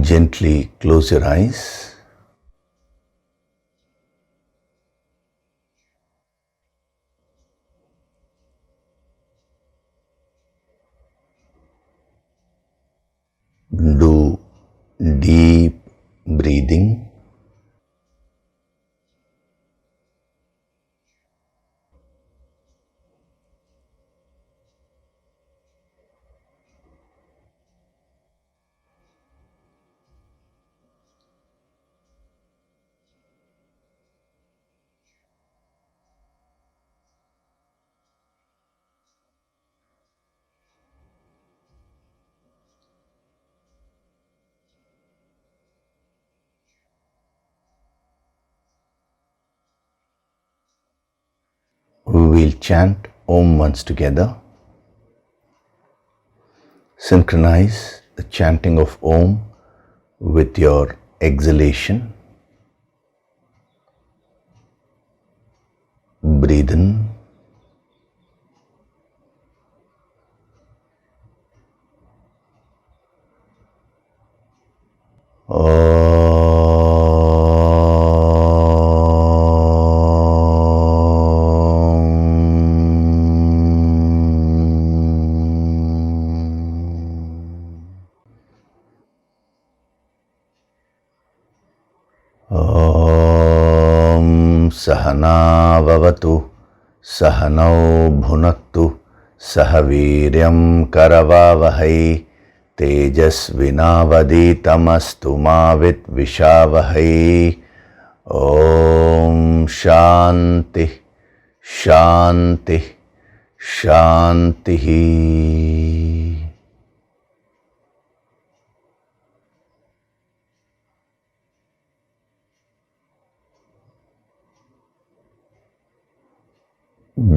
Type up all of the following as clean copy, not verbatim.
Gently close your eyes. Do deep breathing. We will chant Om once together. Synchronize the chanting of Om with your exhalation. Breathe in. Sahana vavatu, sahanau bhunaktu, sahaviryam karavavahai, tejasvinavaditamastu ma vitvishavahay. Om Shanti, Shanti, Shanti.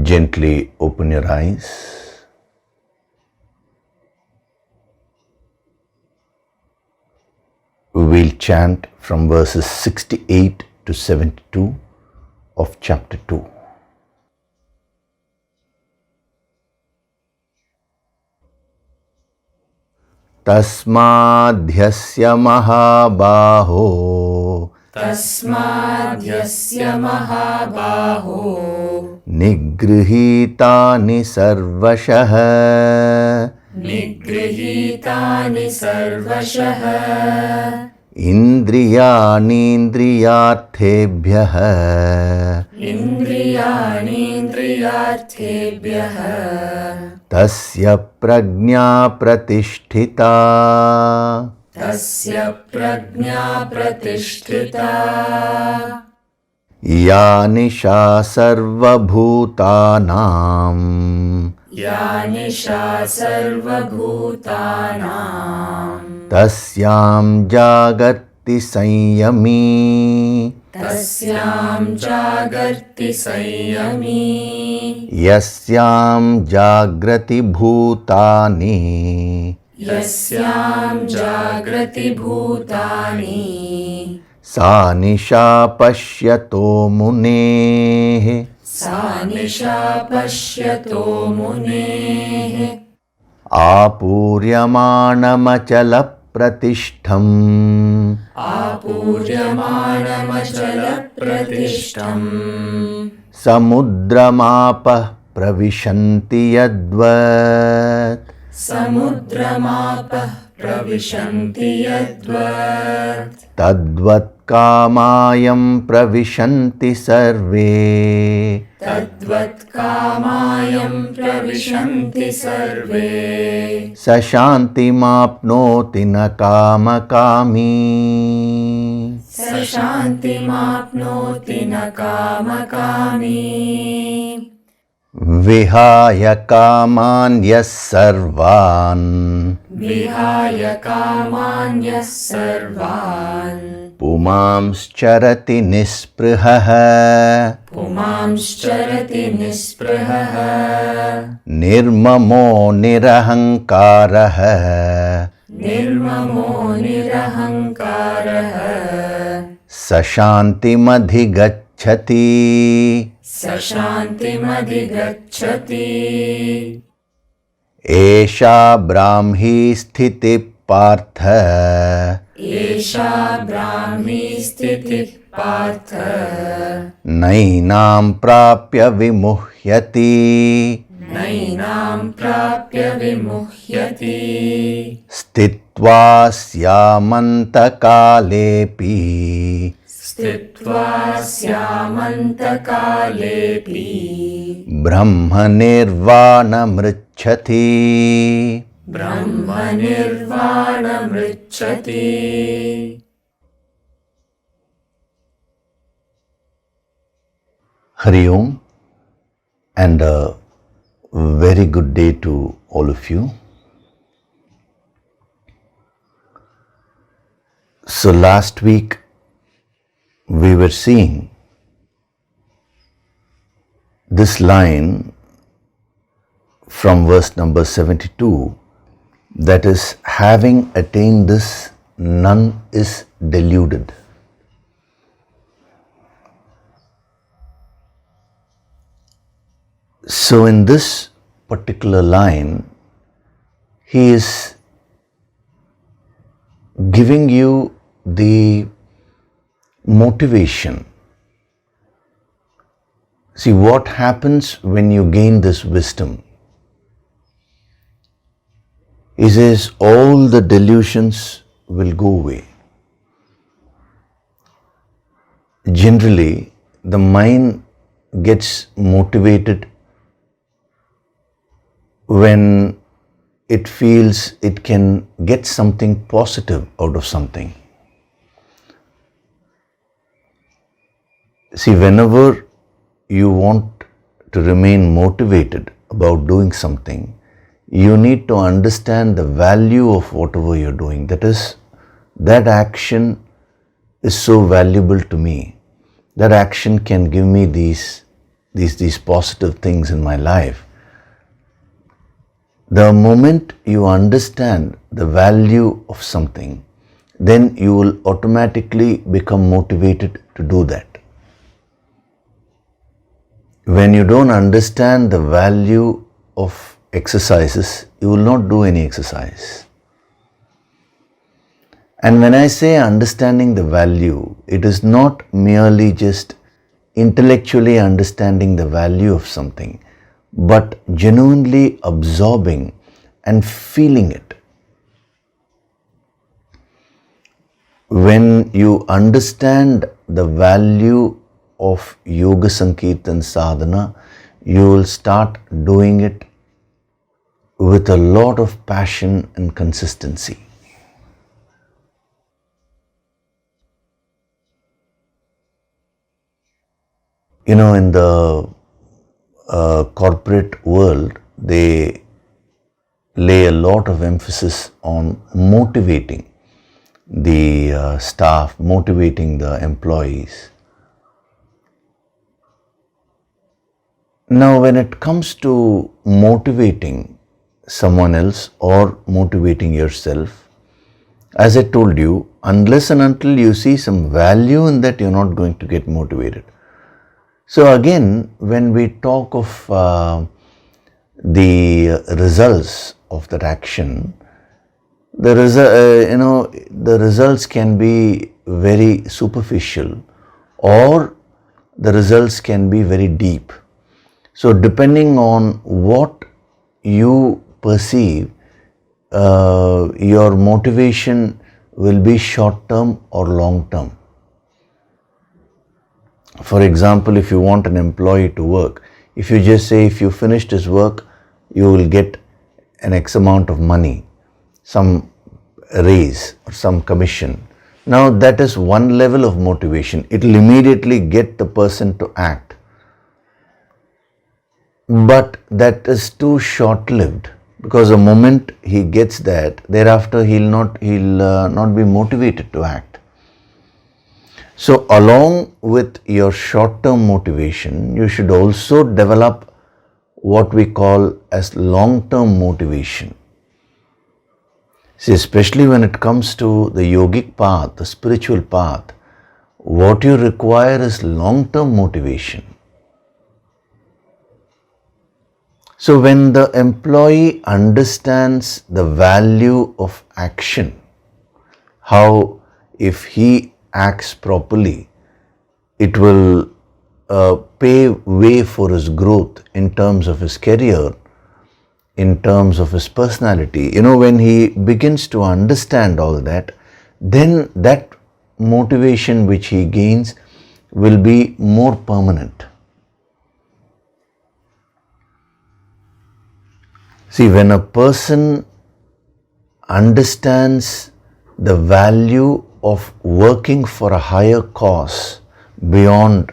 Gently open your eyes. We will chant from verses 68 to 72 of chapter 2. Tasmadhyasya mahabaho, Tasmadhyasya mahabaho, nigrihitani sarvashah, nigrihitani sarvashah, indriyanindriyarthebhyah, indriyanindriyarthebhyah, tasya prajna pratisthita, tasya prajna pratisthita, ya nisha sarvabhutanam, ya nisha sarvabhutanam, tasyam jagati sanyami, tasyam jagarti sanyami, yasyam jagrati bhutani, yasyam jagrati bhutani, sa nisha pashyato muneः, sa nisha pashyato muneः, आपूर्यमाणमचल प्रतिष्ठम्, आपूर्यमाणमचलप्रतिष्ठम्, समुद्रमापः प्रविशन्ति यद्वत्, समुद्रमापः प्रविशन्ति यद्वत्, तद्वत् कामायं प्रविशन्ति सर्वे, तद्वत् कामायं प्रविशन्ति सर्वे, स शान्तिमाप्नोति न कामकामी, स शान्तिमाप्नोति न कामकामी, विहाय कामान् यः सर्वान्, विहाय कामान्यः सर्वान्, पुमांश्चरति निःस्पृहः, पुमांश्चरति निःस्पृहः, निर्ममो निरहङ्कारः, निर्ममो निरहङ्कारः, स शान्तिमधिगच्छति, स शान्तिमधिगच्छति, एषा ब्राह्मी स्थितिः पार्थ, एषा ब्राह्मी स्थितिः पार्थ नैनां प्राप्य विमुह्यति नैनां प्राप्य विमुह्यति स्थित्वा स्यामन्तकालेऽपि स्थित्वा स्यामन्तकालेऽपि ब्रह्मनिर्वाणमृच्छति ब्रह्मनिर्वाणमृच्छति Hari Om, and a very good day to all of you. So last week we were seeing this line from verse number 72, that is, having attained this, none is deluded. So in this particular line, he is giving you the motivation. See what happens when you gain this wisdom. He says all the delusions will go away. Generally, the mind gets motivated when it feels it can get something positive out of something. See, whenever you want to remain motivated about doing something, you need to understand the value of whatever you're doing. That is, that action is so valuable to me. That action can give me these positive things in my life. The moment you understand the value of something, then you will automatically become motivated to do that. When you don't understand the value of exercises, you will not do any exercise. And when I say understanding the value, it is not merely just intellectually understanding the value of something, but genuinely absorbing and feeling it. When you understand the value of Yoga Sankirtan Sadhana, you will start doing it with a lot of passion and consistency. You know, in the corporate world, they lay a lot of emphasis on motivating the staff, motivating the employees. Now, when it comes to motivating someone else or motivating yourself, as I told you, unless and until you see some value in that, you're not going to get motivated. So again, when we talk of the results of that action, the results can be very superficial or the results can be very deep. So depending on what you perceive, your motivation will be short term or long term. For example, if you want an employee to work, if you just say if you finished his work, you will get an X amount of money, some raise or some commission. Now that is one level of motivation. It will immediately get the person to act. But that is too short-lived, because the moment he gets that, thereafter he'll not be motivated to act. So along with your short-term motivation, you should also develop what we call as long-term motivation. See, especially when it comes to the yogic path, the spiritual path, what you require is long-term motivation. So when the employee understands the value of action, how if he acts properly, it will pave way for his growth in terms of his career, in terms of his personality. When he begins to understand all that, then that motivation which he gains will be more permanent. See, when a person understands the value of working for a higher cause beyond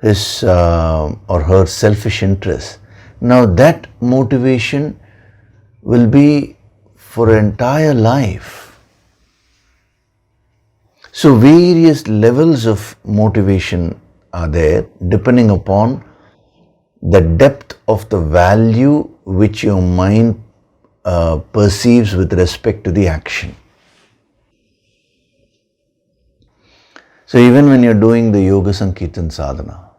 his or her selfish interests, now that motivation will be for entire life. So various levels of motivation are there depending upon the depth of the value which your mind perceives with respect to the action. So even when you're doing the Yoga Sankirtan Sadhana,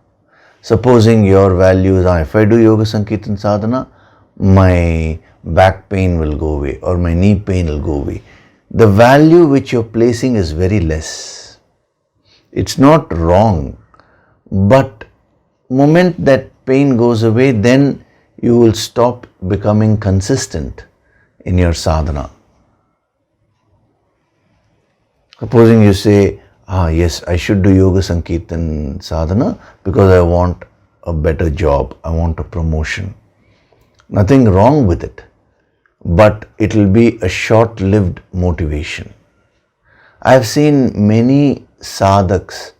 supposing your values are, if I do Yoga Sankirtan Sadhana, my back pain will go away or my knee pain will go away. The value which you're placing is very less. It's not wrong, but moment that pain goes away, then you will stop becoming consistent in your sadhana. Supposing you say, yes, I should do Yoga Sankirtan Sadhana because I want a better job, I want a promotion. Nothing wrong with it, but it will be a short-lived motivation. I have seen many sadhaks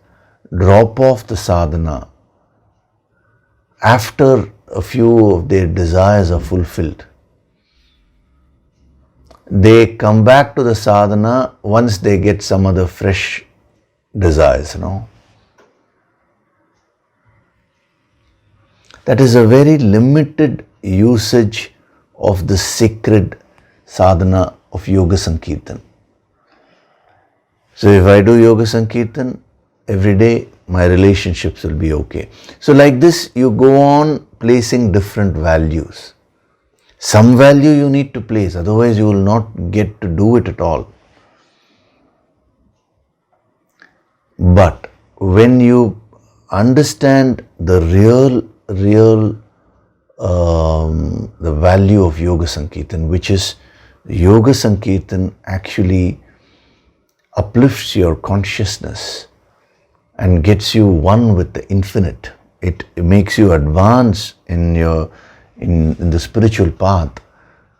drop off the sadhana after a few of their desires are fulfilled. They come back to the sadhana once they get some other fresh desires, That is a very limited usage of the sacred sadhana of Yoga Sankirtan. So if I do Yoga Sankirtan every day, my relationships will be okay. So like this, you go on placing different values. Some value you need to place, otherwise you will not get to do it at all. But when you understand the real the value of Yoga Sankirtan, which is Yoga Sankirtan actually uplifts your consciousness and gets you one with the infinite. It makes you advance in the spiritual path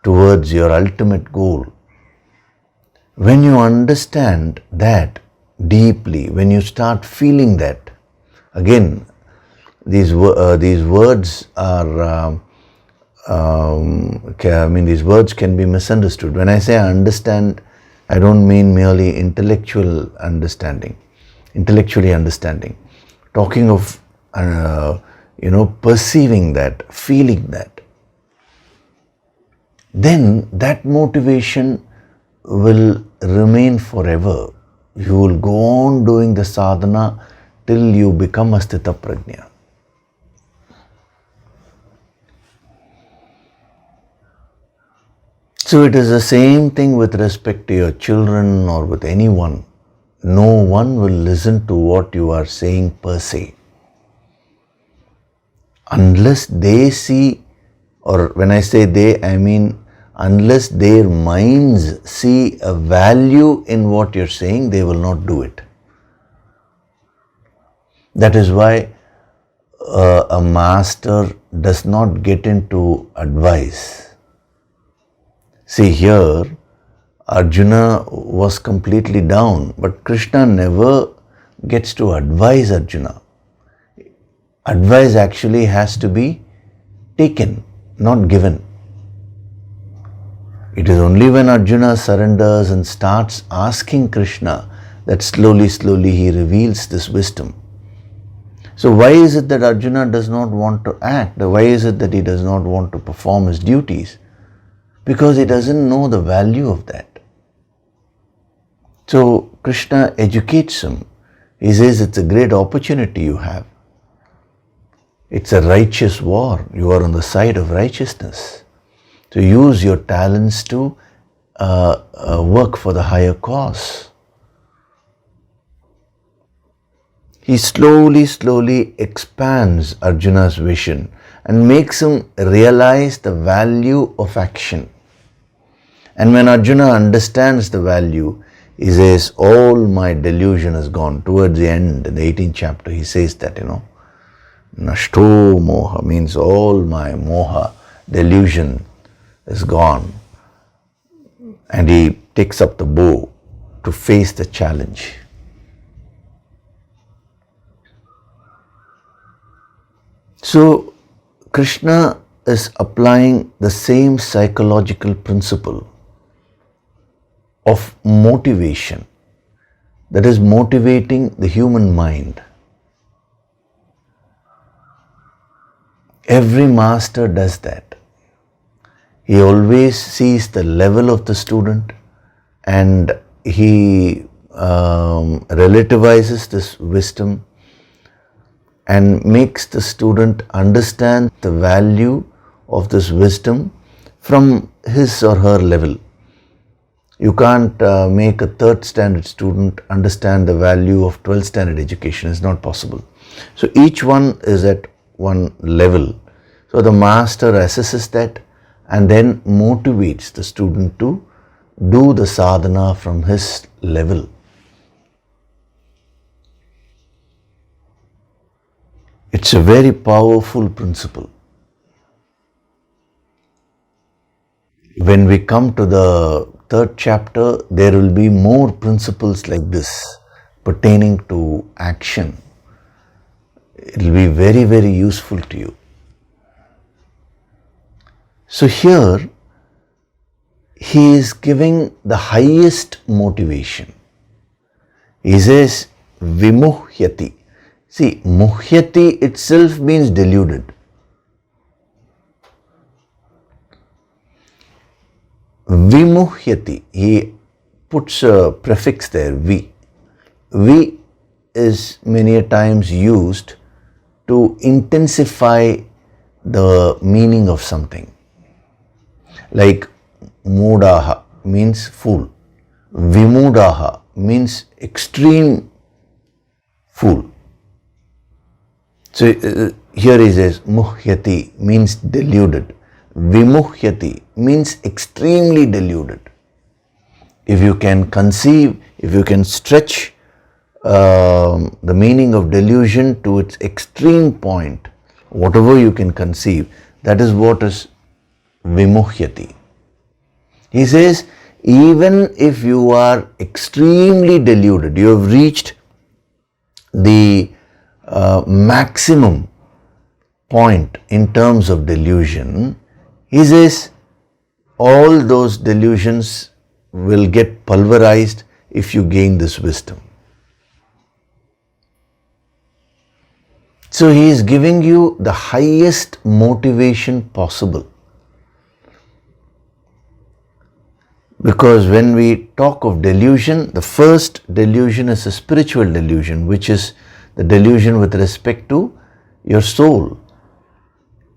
towards your ultimate goal. When you understand that deeply, when you start feeling that, again, these words are, these words can be misunderstood. When I say understand, I don't mean merely intellectually understanding. Talking of, perceiving that, feeling that. Then that motivation will remain forever. You will go on doing the sadhana till you become a sthita prajna. So it is the same thing with respect to your children or with anyone. No one will listen to what you are saying per se. Unless they see, or when I say they, I mean unless their minds see a value in what you're saying, they will not do it. That is why a master does not get into advice. See, here Arjuna was completely down, but Krishna never gets to advise Arjuna. Advice actually has to be taken, not given. It is only when Arjuna surrenders and starts asking Krishna that slowly he reveals this wisdom. So why is it that Arjuna does not want to act? Why is it that he does not want to perform his duties? Because he doesn't know the value of that. So Krishna educates him. He says it's a great opportunity you have. It's a righteous war. You are on the side of righteousness. So use your talents to work for the higher cause. he slowly expands Arjuna's vision and makes him realize the value of action. And when Arjuna understands the value, he says, all my delusion is gone. Towards the end, in the 18th chapter, he says that, Nashto moha means all my moha, delusion is gone. And he takes up the bow to face the challenge. So, Krishna is applying the same psychological principle of motivation, that is motivating the human mind. Every master does that. He always sees the level of the student and he relativizes this wisdom and makes the student understand the value of this wisdom from his or her level. You can't make a 3rd standard student understand the value of 12th standard education. It's not possible. So each one is at one level. So the master assesses that and then motivates the student to do the sadhana from his level. It's a very powerful principle. When we come to the 3rd chapter, there will be more principles like this pertaining to action. It will be very, very useful to you. So here, he is giving the highest motivation. He says, vimuhyati. See, muhyati itself means deluded. Vimuhyati, he puts a prefix there, vi. Vi is many a times used to intensify the meaning of something. Like mudaha means fool. Vimudaha means extreme fool. So here he says muhyati means deluded. Vimuhyati means extremely deluded. If you can conceive, if you can stretch the meaning of delusion to its extreme point, whatever you can conceive, that is what is vimuhyati. He says, even if you are extremely deluded, you have reached the maximum point in terms of delusion, he says, all those delusions will get pulverized if you gain this wisdom. So he is giving you the highest motivation possible. Because when we talk of delusion, the first delusion is a spiritual delusion, which is the delusion with respect to your soul.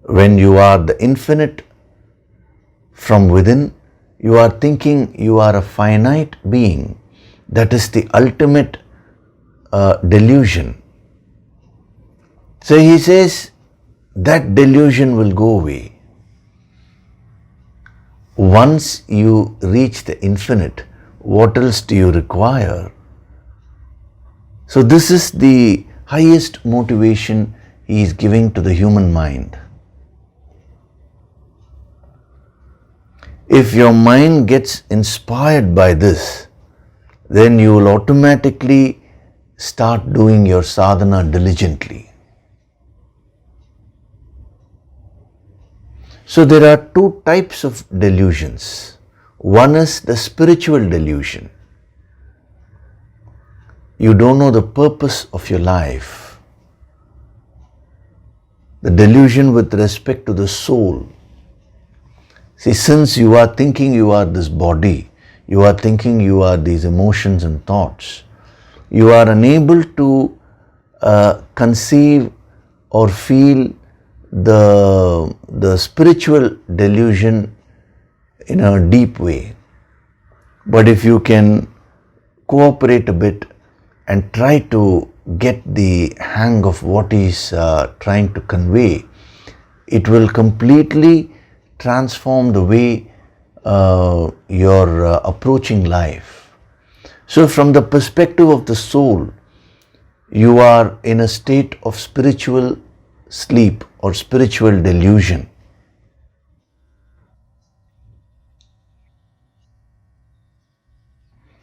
When you are the infinite from within, you are thinking you are a finite being. That is the ultimate delusion. So he says that delusion will go away. Once you reach the infinite, what else do you require? So this is the highest motivation he is giving to the human mind. If your mind gets inspired by this, then you will automatically start doing your sadhana diligently. So there are two types of delusions. One is the spiritual delusion. You don't know the purpose of your life. The delusion with respect to the soul. See, since you are thinking you are this body, you are thinking you are these emotions and thoughts, you are unable to conceive or feel the spiritual delusion in a deep way. But if you can cooperate a bit and try to get the hang of what he's trying to convey, it will completely transform the way you're approaching life. So from the perspective of the soul, you are in a state of spiritual sleep or spiritual delusion.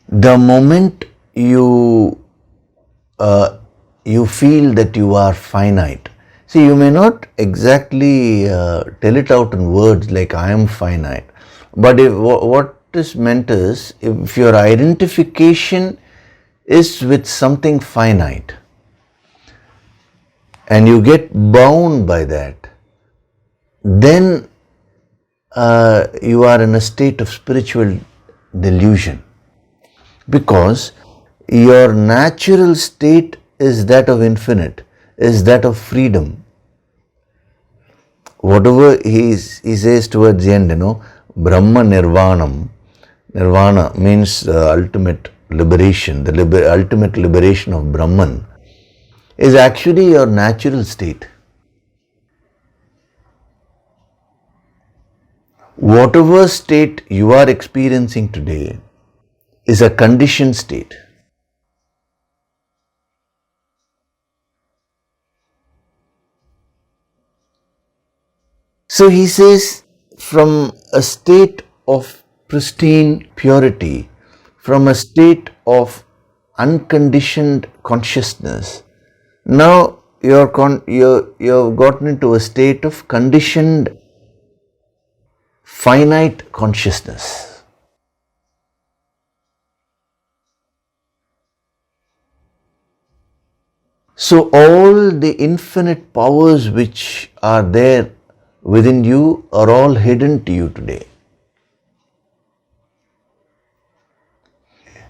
The moment you feel that you are finite, see, you may not exactly tell it out in words like I am finite, but what is meant is, if your identification is with something finite and you get bound by that, then you are in a state of spiritual delusion, because your natural state is that of infinite, is that of freedom. Whatever he says towards the end, Brahma Nirvanam. Nirvana means ultimate liberation, the ultimate liberation of Brahman is actually your natural state. Whatever state you are experiencing today is a conditioned state. So he says, from a state of pristine purity, from a state of unconditioned consciousness, now you've gotten into a state of conditioned finite consciousness. So all the infinite powers which are there within you are all hidden to you today.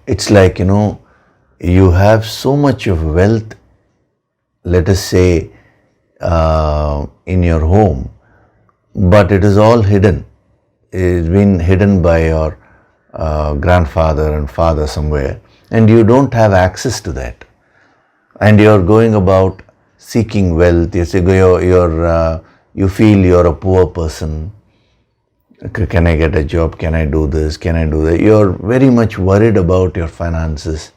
It's like, you have so much of wealth, let us say, in your home, but it is all hidden. It's been hidden by your grandfather and father somewhere, and you don't have access to that. And you're going about seeking wealth. You say you feel you're a poor person. Can I get a job? Can I do this? Can I do that? You're very much worried about your finances.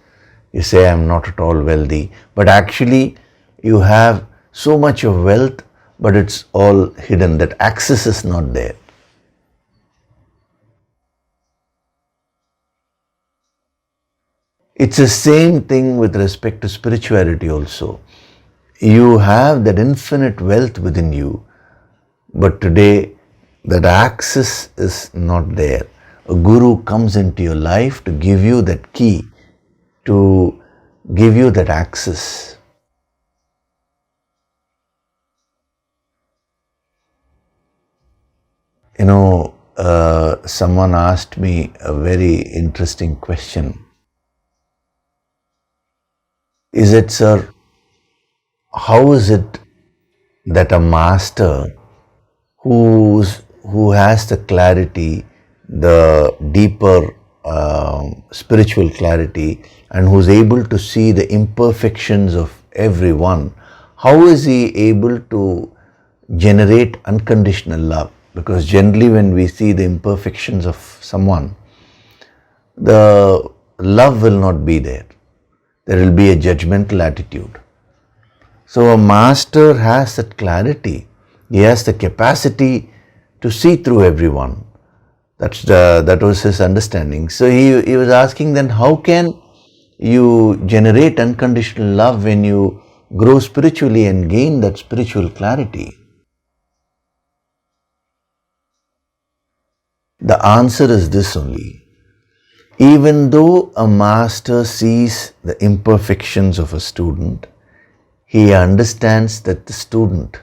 You say, I'm not at all wealthy. But actually, you have so much of wealth, but it's all hidden. That access is not there. It's the same thing with respect to spirituality also. You have that infinite wealth within you, but today that access is not there. A guru comes into your life to give you that key, to give you that access. Someone asked me a very interesting question. Is it, sir, how is it that a master who has the clarity, the deeper spiritual clarity, and who's able to see the imperfections of everyone, how is he able to generate unconditional love? Because generally when we see the imperfections of someone, the love will not be there. There will be a judgmental attitude. So a master has that clarity. He has the capacity to see through everyone. That was his understanding. So he was asking then, how can you generate unconditional love when you grow spiritually and gain that spiritual clarity? The answer is this only. Even though a master sees the imperfections of a student, he understands that the student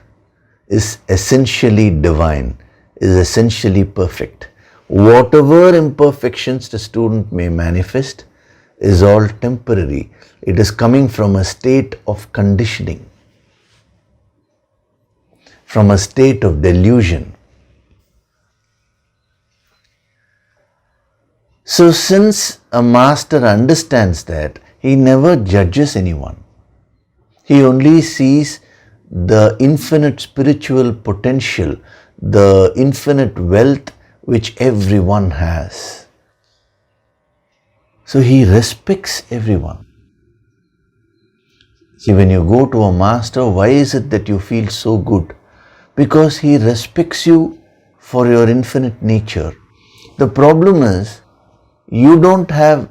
is essentially divine, is essentially perfect. Whatever imperfections the student may manifest is all temporary. It is coming from a state of conditioning, from a state of delusion. So since a master understands that, he never judges anyone. He only sees the infinite spiritual potential, the infinite wealth which everyone has. So he respects everyone. See, when you go to a master, why is it that you feel so good? Because he respects you for your infinite nature. The problem is, you don't have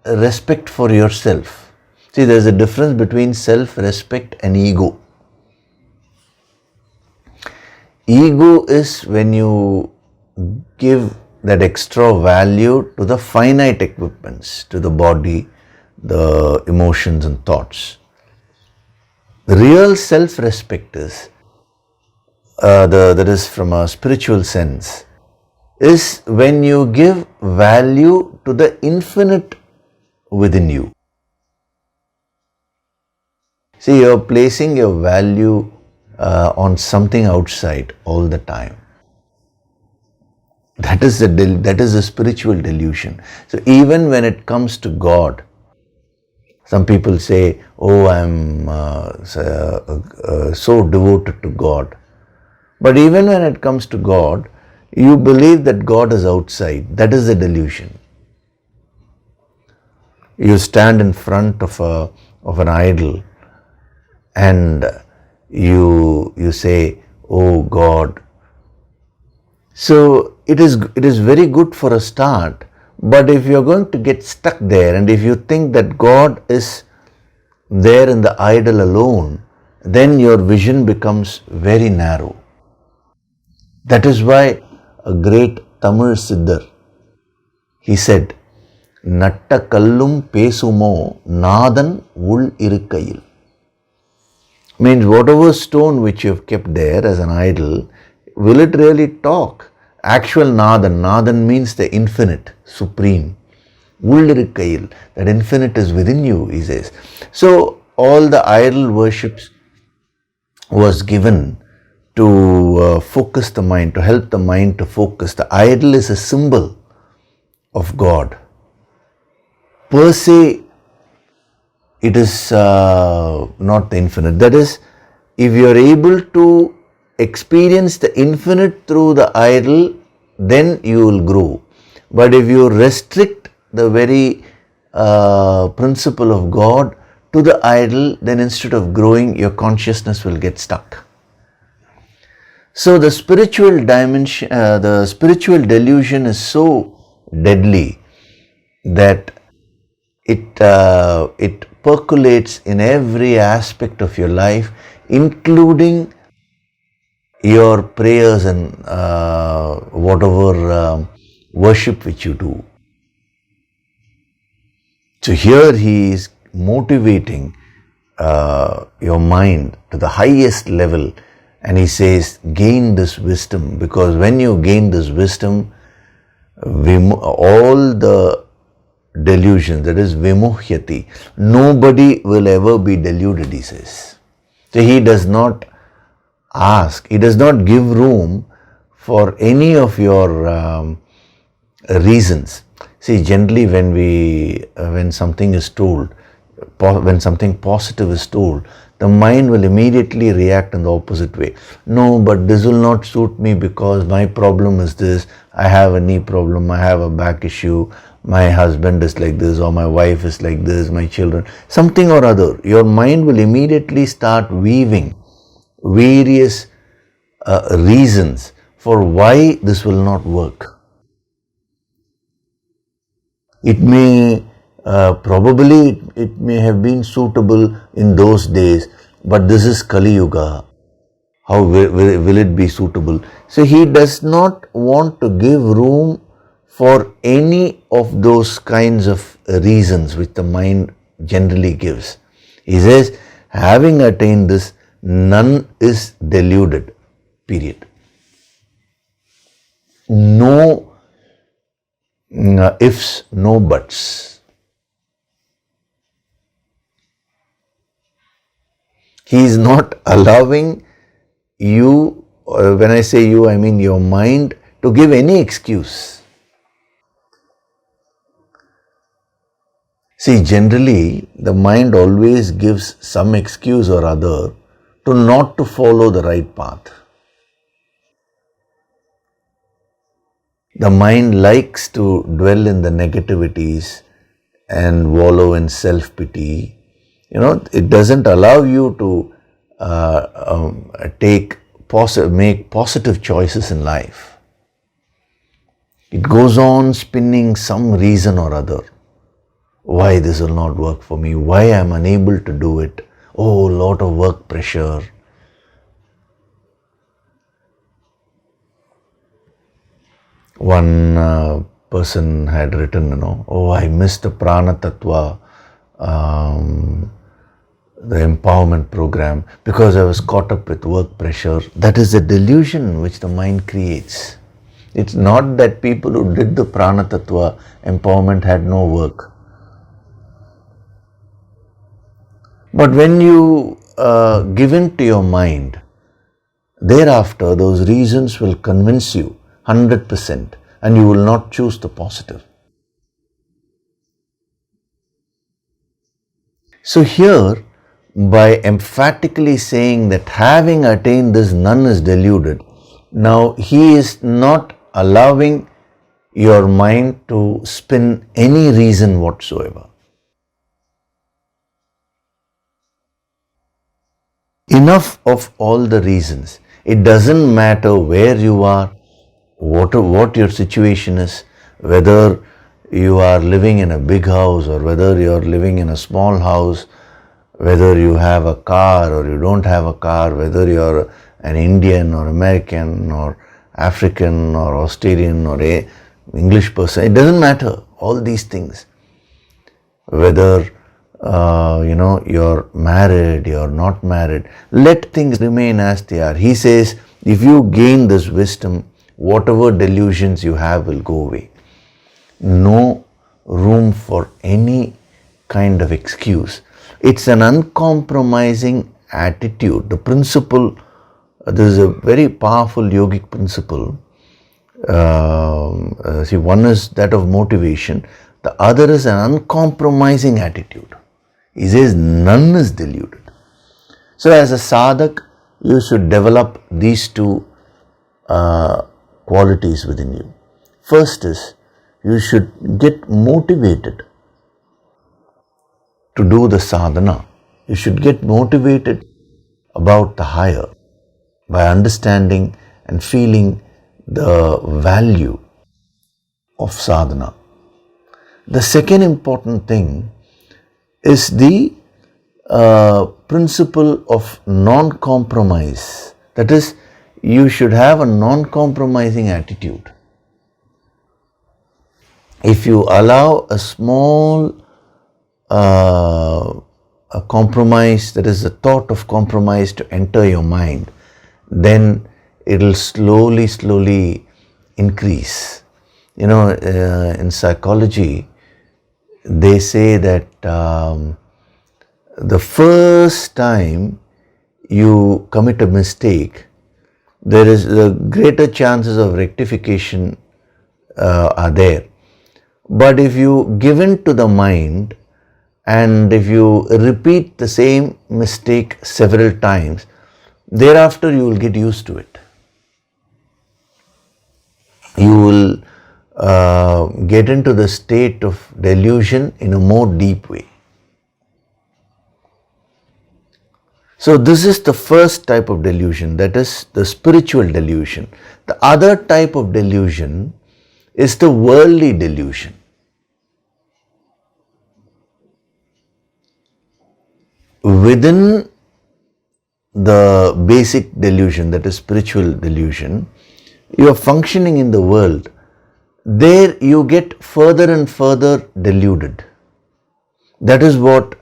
respect for yourself. See, there's a difference between self-respect and ego. Ego is when you give that extra value to the finite equipments, to the body, the emotions and thoughts. The real self-respect is, that is from a spiritual sense, is when you give value to the infinite within you. See, you're placing your value on something outside all the time. That is the spiritual delusion. So even when it comes to God, some people say, oh, I'm so devoted to God. But even when it comes to God, you believe that God is outside. That is the delusion. You stand in front of an idol and you say, oh God. So it is very good for a start, but if you're going to get stuck there and if you think that God is there in the idol alone, then your vision becomes very narrow. That is why a great Tamil Siddhar, he said, Natta kallum pesumo nadan ul irukayil. Means whatever stone which you have kept there as an idol, will it really talk? Actual Nadan. Nadan means the infinite, supreme. Ullirukayil, that infinite is within you, he says. So all the idol worships was given to focus the mind, to help the mind to focus. The idol is a symbol of God. Per se, it is not the infinite. That is, if you are able to experience the infinite through the idol, then you will grow. But if you restrict the very principle of God to the idol, then instead of growing, your consciousness will get stuck. So the spiritual dimension, the spiritual delusion is so deadly that it percolates in every aspect of your life, including your prayers and whatever worship which you do. So here he is motivating your mind to the highest level, and he says, gain this wisdom, because when you gain this wisdom, all the delusions, that is vimuhyati, nobody will ever be deluded, he says. So he does not ask, he does not give room for any of your reasons. See, generally when something is told, when something positive is told, the mind will immediately react in the opposite way. No, but this will not suit me because my problem is this, I have a knee problem, I have a back issue, my husband is like this, or my wife is like this, my children, something or other. Your mind will immediately start weaving various reasons for why this will not work. It may probably it may have been suitable in those days, but this is Kali Yuga. How will it be suitable? So he does not want to give room for any of those kinds of reasons which the mind generally gives. He says, having attained this, none is deluded. Period. No ifs, no buts. He is not allowing you, when I say you, I mean your mind, to give any excuse. See, generally, the mind always gives some excuse or other to not to follow the right path. The mind likes to dwell in the negativities and wallow in self-pity. It doesn't allow you to make positive choices in life. It goes on spinning some reason or other. Why this will not work for me? Why I am unable to do it? Oh, lot of work pressure. One person had written, oh, I missed the Prana Tattva, the empowerment program, because I was caught up with work pressure. That is the delusion which the mind creates. It's not that people who did the Prana Tattva empowerment had no work. But when you give in to your mind, thereafter those reasons will convince you 100% and you will not choose the positive. So here, by emphatically saying that having attained this, none is deluded, now he is not allowing your mind to spin any reason whatsoever. Enough of all the reasons. It doesn't matter where you are, what your situation is, whether you are living in a big house or whether you are living in a small house, whether you have a car or you don't have a car, whether you are an Indian or American or African or Australian or a English person. It doesn't matter, all these things. Whether you're married, you're not married, let things remain as they are. He says, if you gain this wisdom, whatever delusions you have will go away. No room for any kind of excuse. It's an uncompromising attitude. The principle, this is a very powerful yogic principle. One is that of motivation, the other is an uncompromising attitude. He says none is deluded. So as a sadhak, you should develop these two qualities within you. First is, you should get motivated to do the sadhana. You should get motivated about the higher by understanding and feeling the value of sadhana. The second important thing is the principle of non-compromise. That is, you should have a non-compromising attitude. If you allow a small a compromise, that is a thought of compromise to enter your mind, then it will slowly increase. In psychology, they say that the first time you commit a mistake, there is the greater chances of rectification are there. But if you give in to the mind and if you repeat the same mistake several times, thereafter you will get used to it. You will get into the state of delusion in a more deep way. So this is the first type of delusion, that is the spiritual delusion. The other type of delusion is the worldly delusion. Within the basic delusion, that is spiritual delusion, you are functioning in the world. There you get further and further deluded. That is what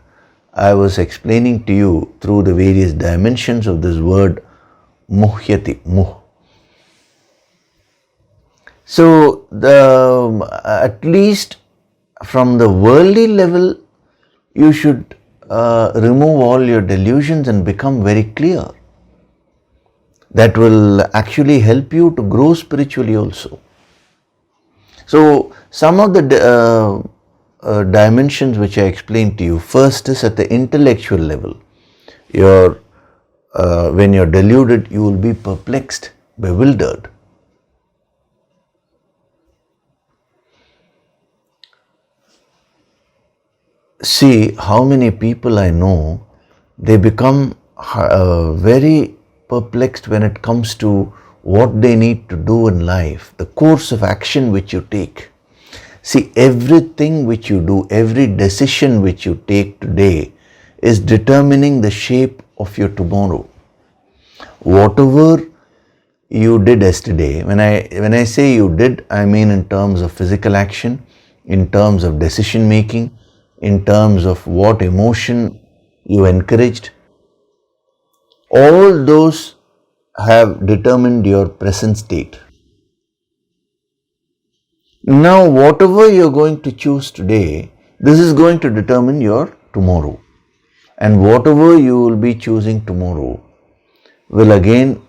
I was explaining to you through the various dimensions of this word muhyati, muh. So at least from the worldly level, you should remove all your delusions and become very clear. That will actually help you to grow spiritually also. So some of the dimensions which I explained to you. First is at the intellectual level. When you're deluded, you will be perplexed, bewildered. See how many people I know, they become very perplexed when it comes to what they need to do in life, the course of action which you take. See, everything which you do, every decision which you take today is determining the shape of your tomorrow. Whatever you did yesterday, when I say you did, I mean in terms of physical action, in terms of decision making, in terms of what emotion you encouraged, all those have determined your present state. Now, whatever you're going to choose today, this is going to determine your tomorrow. And whatever you will be choosing tomorrow will again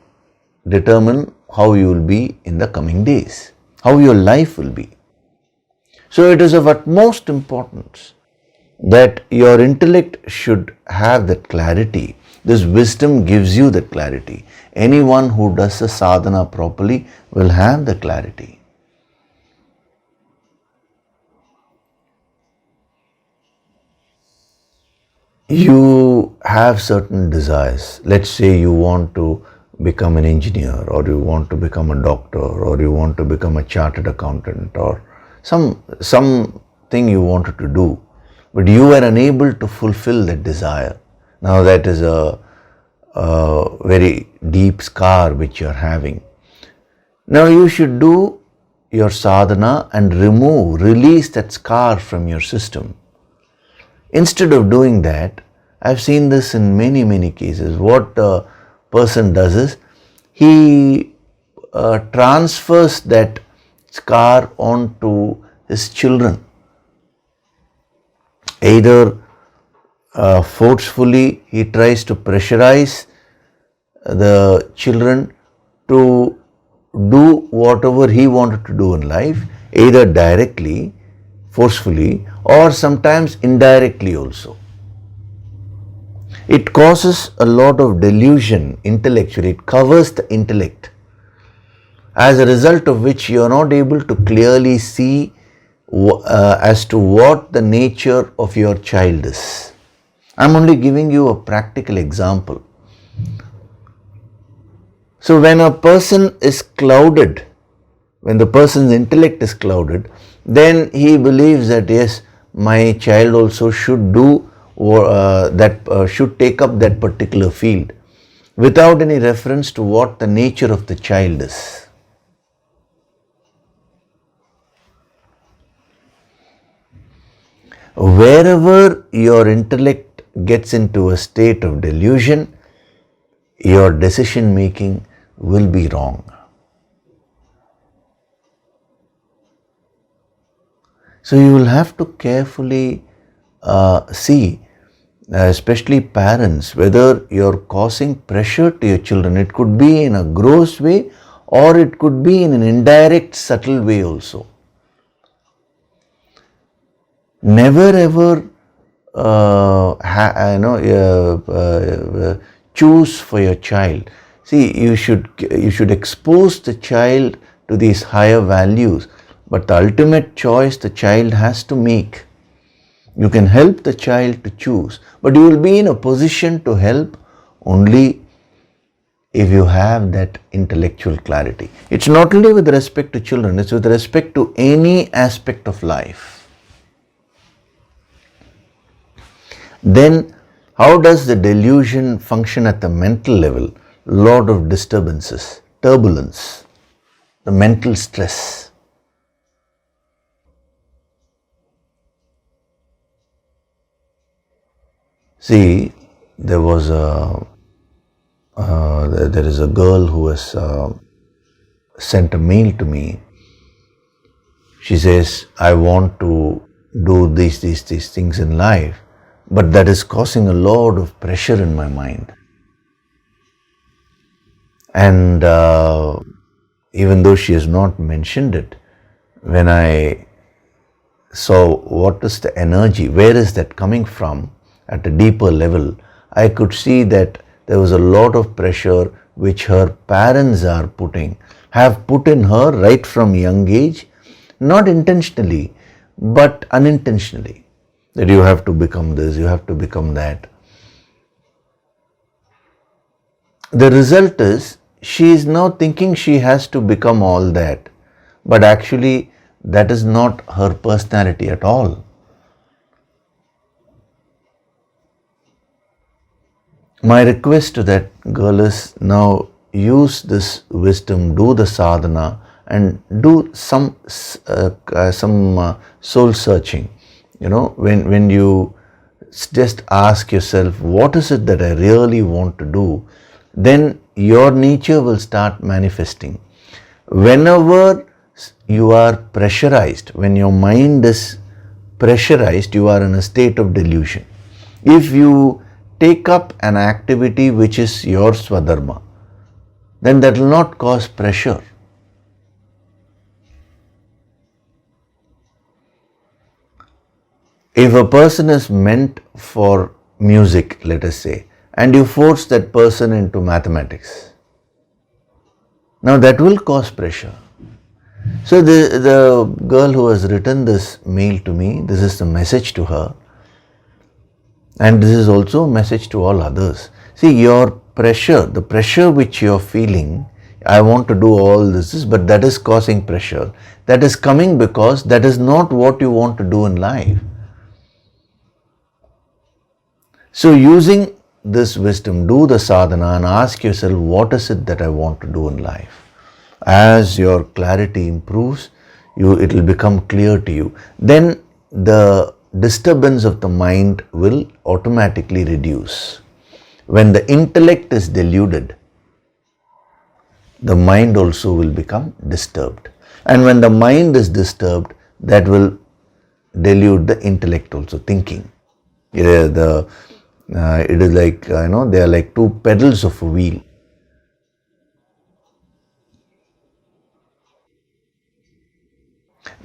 determine how you will be in the coming days, how your life will be. So it is of utmost importance that your intellect should have that clarity. This wisdom gives you that clarity. Anyone who does the sadhana properly will have the clarity. You have certain desires. Let's say you want to become an engineer, or you want to become a doctor, or you want to become a chartered accountant, or something you wanted to do, but you were unable to fulfill that desire. Now that is a very deep scar which you are having. Now you should do your sadhana and release that scar from your system. Instead of doing that, I've seen this in many cases. What a person does is, he transfers that scar onto his children. Either forcefully he tries to pressurize the children to do whatever he wanted to do in life, either directly, forcefully, or sometimes indirectly also. It causes a lot of delusion intellectually. It covers the intellect, as a result of which you are not able to clearly see as to what the nature of your child is. I'm only giving you a practical example. So when a person is clouded, when the person's intellect is clouded, then he believes that yes, my child also should do should take up that particular field, without any reference to what the nature of the child is. Wherever your intellect gets into a state of delusion, your decision making will be wrong. So you will have to carefully see, especially parents, whether you're causing pressure to your children. It could be in a gross way, or it could be in an indirect, subtle way also. Never ever choose for your child. See, you should expose the child to these higher values, but the ultimate choice the child has to make. You can help the child to choose, but you will be in a position to help only if you have that intellectual clarity. It's not only with respect to children, it's with respect to any aspect of life. Then, how does the delusion function at the mental level? Lot of disturbances, turbulence, the mental stress. See, there is a girl who has sent a mail to me. She says, I want to do these things in life, but that is causing a lot of pressure in my mind. And even though she has not mentioned it, when I So what is the energy? Where is that coming from at a deeper level? I could see that there was a lot of pressure which her parents have put in her right from young age, not intentionally, but unintentionally. That you have to become this, you have to become that. The result is she is now thinking she has to become all that, but actually that is not her personality at all. My request to that girl is now use this wisdom, do the sadhana, and do some soul searching. When you just ask yourself, what is it that I really want to do? Then your nature will start manifesting. Whenever you are pressurized, when your mind is pressurized, you are in a state of delusion. If you take up an activity which is your swadharma, then that will not cause pressure. If a person is meant for music, let us say, and you force that person into mathematics, now that will cause pressure. So the girl who has written this mail to me, this is the message to her, and this is also a message to all others. See, your pressure, the pressure which you are feeling, I want to do all this, but that is causing pressure. That is coming because that is not what you want to do in life. So using this wisdom, do the sadhana and ask yourself, what is it that I want to do in life? As your clarity improves, it will become clear to you. Then the disturbance of the mind will automatically reduce. When the intellect is deluded, the mind also will become disturbed. And when the mind is disturbed, that will delude the intellect also, thinking. It is like, they are like two pedals of a wheel.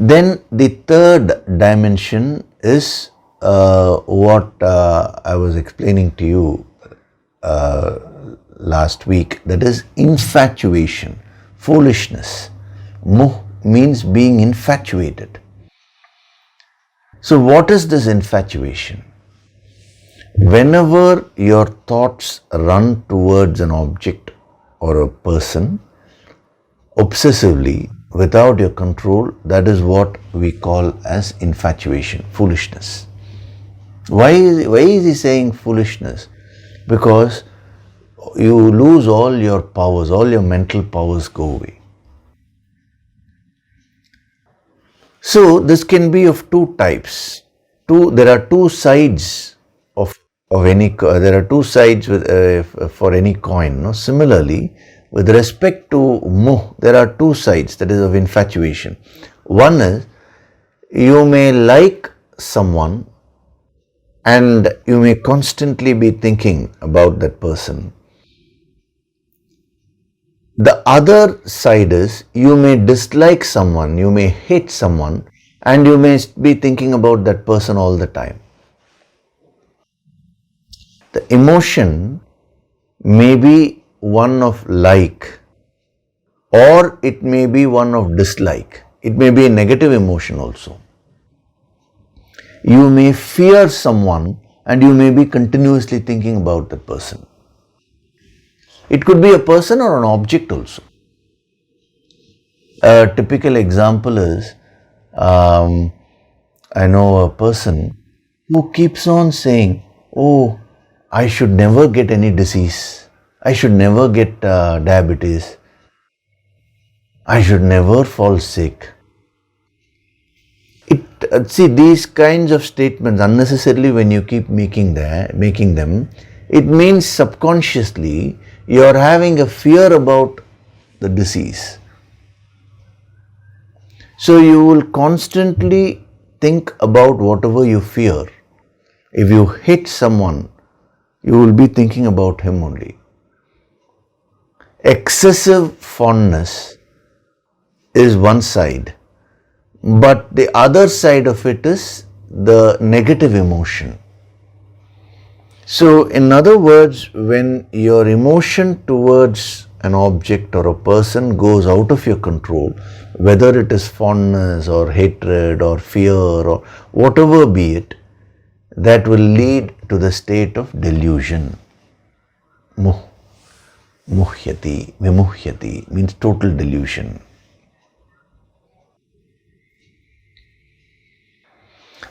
Then the third dimension is what I was explaining to you last week, that is infatuation, foolishness. Moh means being infatuated. So what is this infatuation? Whenever your thoughts run towards an object or a person obsessively, without your control, that is what we call as infatuation, foolishness. Why is he saying foolishness? Because you lose all your powers, all your mental powers go away. So this can be of two types. There are two sides for any coin. No? Similarly, with respect to moh, there are two sides, that is of infatuation. One is, you may like someone and you may constantly be thinking about that person. The other side is, you may dislike someone, you may hate someone, and you may be thinking about that person all the time. The emotion may be one of like, or it may be one of dislike. It may be a negative emotion also. You may fear someone and you may be continuously thinking about that person. It could be a person or an object also. A typical example is, I know a person who keeps on saying, oh, I should never get any disease. I should never get diabetes. I should never fall sick. See, these kinds of statements, unnecessarily when you keep making them, it means subconsciously you are having a fear about the disease. So you will constantly think about whatever you fear. If you hate someone, you will be thinking about him only. Excessive fondness is one side, But the other side of it is the negative emotion. So, in other words, when your emotion towards an object or a person goes out of your control, whether it is fondness or hatred or fear or whatever be it, that will lead to the state of delusion. Muhyati, vimuhyati means total delusion.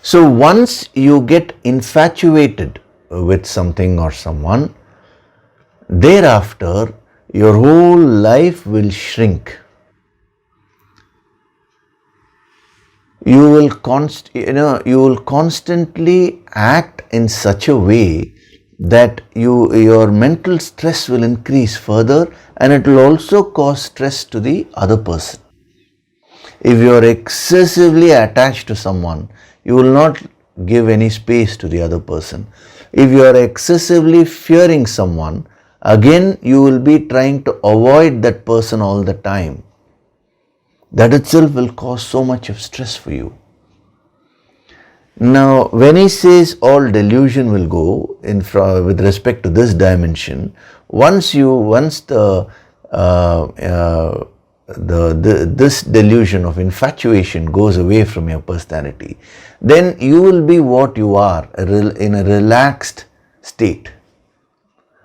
So once you get infatuated with something or someone, thereafter your whole life will shrink. You will constantly act in such a way that your mental stress will increase further, and it will also cause stress to the other person. If you are excessively attached to someone, you will not give any space to the other person. If you are excessively fearing someone, again you will be trying to avoid that person all the time. That itself will cause so much of stress for you. Now, when he says all delusion will go with respect to this dimension, once this delusion of infatuation goes away from your personality, then you will be what you are, in a relaxed state.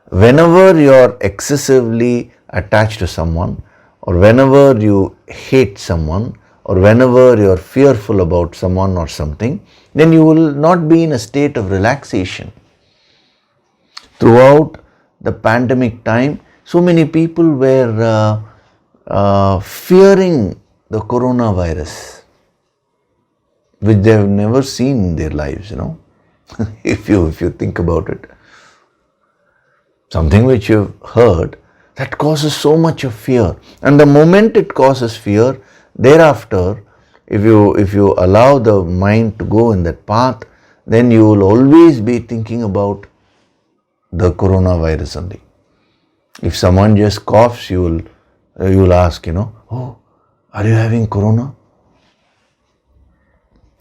Whenever you are excessively attached to someone, or whenever you hate someone, or whenever you are fearful about someone or something, then you will not be in a state of relaxation. Throughout the pandemic time, so many people were fearing the coronavirus, which they have never seen in their lives, if you think about it. Something which you've heard that causes so much of fear, and the moment it causes fear, thereafter, if you allow the mind to go in that path, then you will always be thinking about the coronavirus only. If someone just coughs, you will ask, oh, are you having corona?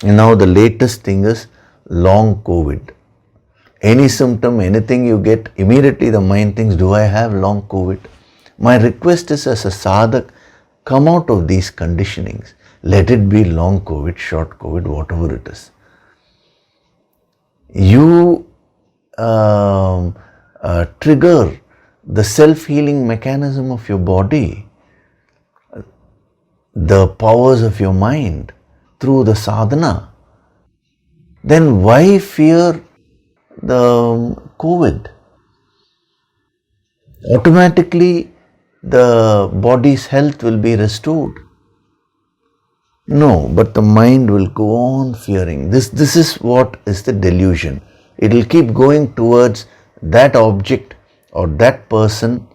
And now the latest thing is long COVID. Any symptom, anything you get, immediately the mind thinks, do I have long COVID? My request is, as a sadhak, come out of these conditionings. Let it be long COVID, short COVID, whatever it is. You trigger the self-healing mechanism of your body, the powers of your mind through the sadhana. Then why fear the COVID? Automatically the body's health will be restored. No, but the mind will go on fearing. This is what is the delusion. It will keep going towards that object or that person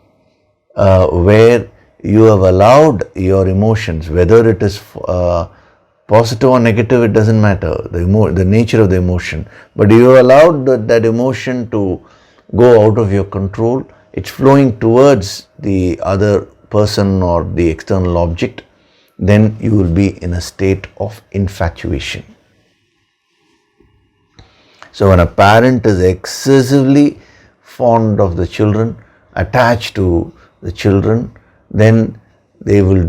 where you have allowed your emotions, whether it is positive or negative, it doesn't matter, the nature of the emotion. But you allowed that emotion to go out of your control. It's flowing towards the other person or the external object. Then you will be in a state of infatuation. So when a parent is excessively fond of the children, attached to the children, then they will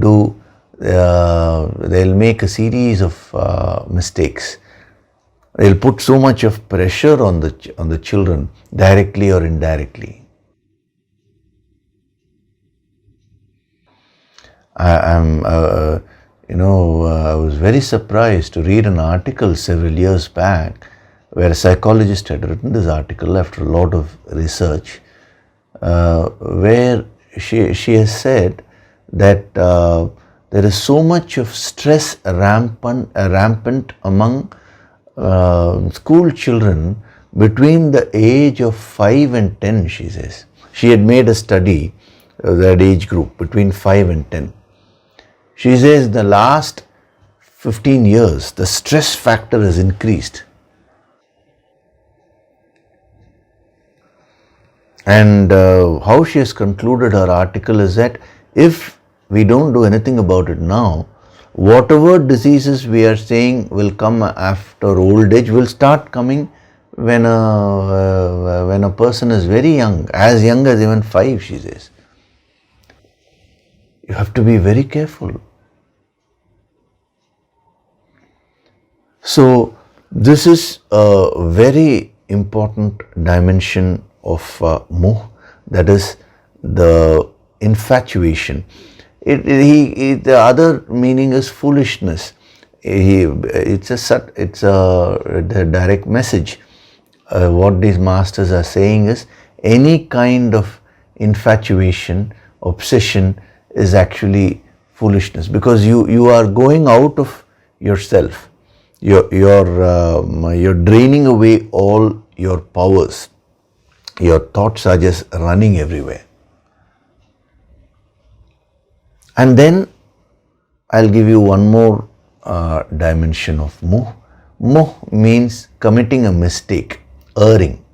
they'll make a series of mistakes. They'll put so much of pressure on the children, directly or indirectly. I was very surprised to read an article several years back where a psychologist had written this article after a lot of research, where she has said that there is so much of stress rampant among school children between the age of 5 and 10, she says. She had made a study of that age group between 5 and 10. She says the last 15 years, the stress factor has increased. And how she has concluded her article is that if we don't do anything about it now, whatever diseases we are saying will come after old age will start coming when a person is very young as even 5, she says. You have to be very careful. So this is a very important dimension of moh, that is the infatuation. The other meaning is foolishness. It's the direct message. What these masters are saying is any kind of infatuation, obsession is actually foolishness, because you are going out of yourself. You're draining away all your powers. Your thoughts are just running everywhere. And then I'll give you one more dimension of moh. Moh means committing a mistake, erring.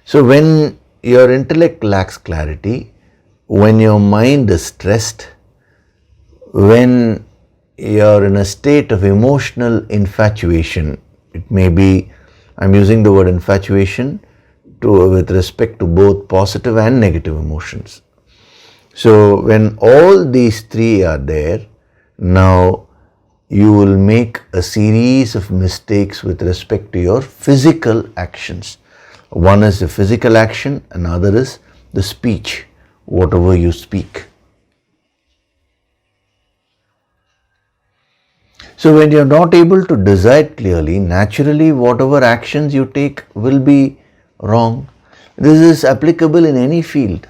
So when your intellect lacks clarity, when your mind is stressed, when you're in a state of emotional infatuation, it may be, I'm using the word infatuation with respect to both positive and negative emotions. So when all these three are there, now you will make a series of mistakes with respect to your physical actions. One is the physical action, another is the speech, whatever you speak. So when you are not able to decide clearly, naturally whatever actions you take will be wrong. This is applicable in any field.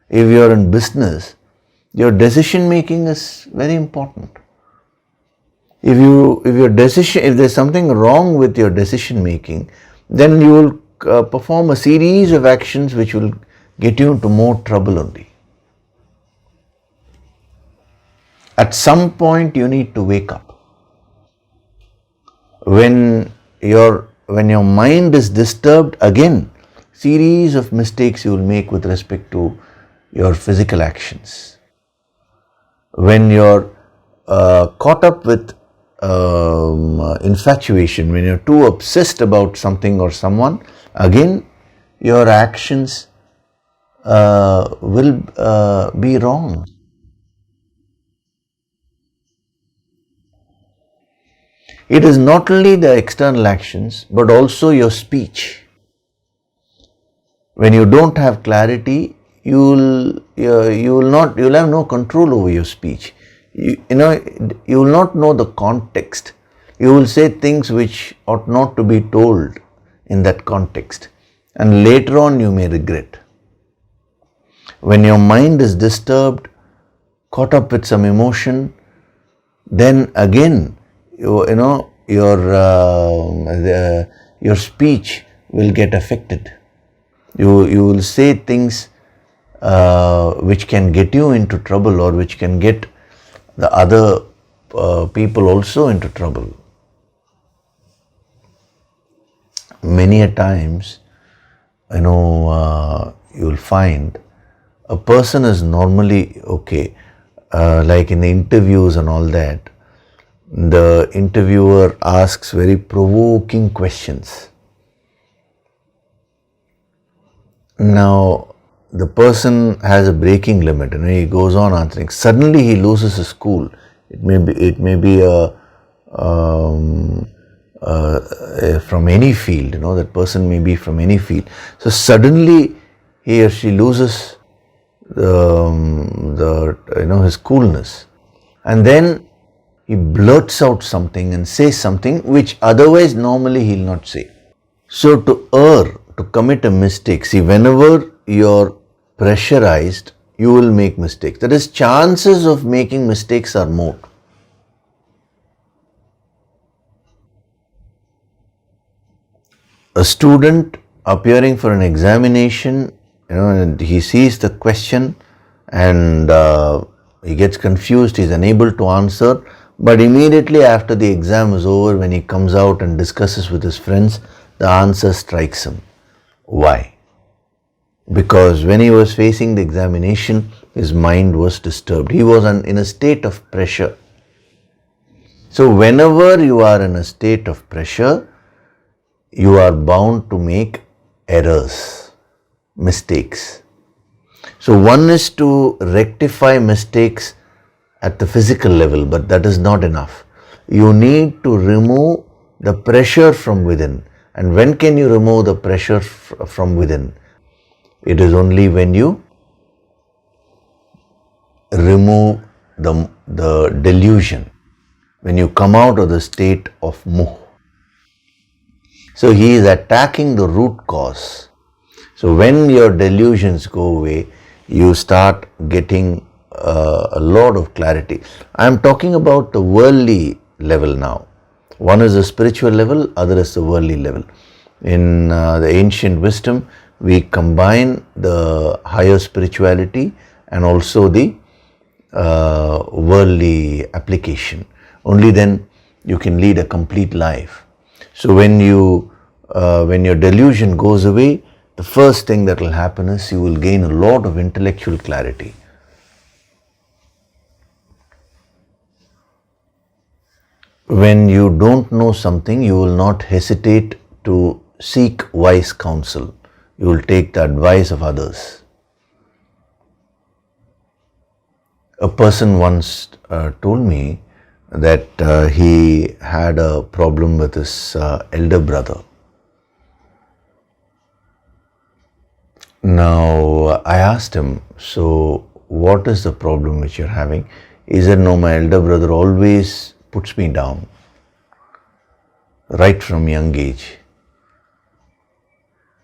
If you are in business, your decision making is very important. If there's something wrong with your decision making, then you will perform a series of actions which will get you into more trouble only. At some point you need to wake up. When your mind is disturbed, again, series of mistakes you will make with respect to your physical actions. When you're caught up with infatuation, when you're too obsessed about something or someone, again, your actions will be wrong. It is not only the external actions, but also your speech. When you don't have clarity, you'll have no control over your speech. You will not know the context. You will say things which ought not to be told in that context, and later on you may regret. When your mind is disturbed, caught up with some emotion, then again your speech will get affected. You will say things which can get you into trouble, or which can get the other people also into trouble. Many a times, you'll find a person is normally okay, like in the interviews and all that, the interviewer asks very provoking questions. Now, the person has a breaking limit, he goes on answering. Suddenly he loses his cool. It may be from any field, that person may be from any field. So suddenly he or she loses his coolness, and then he blurts out something and says something which otherwise normally he'll not say. So to err, to commit a mistake, see, whenever you're pressurized, you will make mistakes. That is, chances of making mistakes are more. A student appearing for an examination, and he sees the question and he gets confused, he's unable to answer, but immediately after the exam is over, when he comes out and discusses with his friends, the answer strikes him. Why? Because when he was facing the examination, his mind was disturbed. He was in a state of pressure. So whenever you are in a state of pressure, you are bound to make errors, mistakes. So one is to rectify mistakes at the physical level, but that is not enough. You need to remove the pressure from within. And when can you remove the pressure from within? It is only when you remove the delusion, when you come out of the state of moh. So he is attacking the root cause. So when your delusions go away, you start getting a lot of clarity. I am talking about the worldly level now. One is the spiritual level, other is the worldly level. In the ancient wisdom, we combine the higher spirituality and also the worldly application. Only then you can lead a complete life. So when your delusion goes away, the first thing that will happen is you will gain a lot of intellectual clarity. When you don't know something, you will not hesitate to seek wise counsel. You will take the advice of others. A person once told me that he had a problem with his elder brother. Now I asked him, so what is the problem which you're having? He said, no, my elder brother always puts me down right from young age.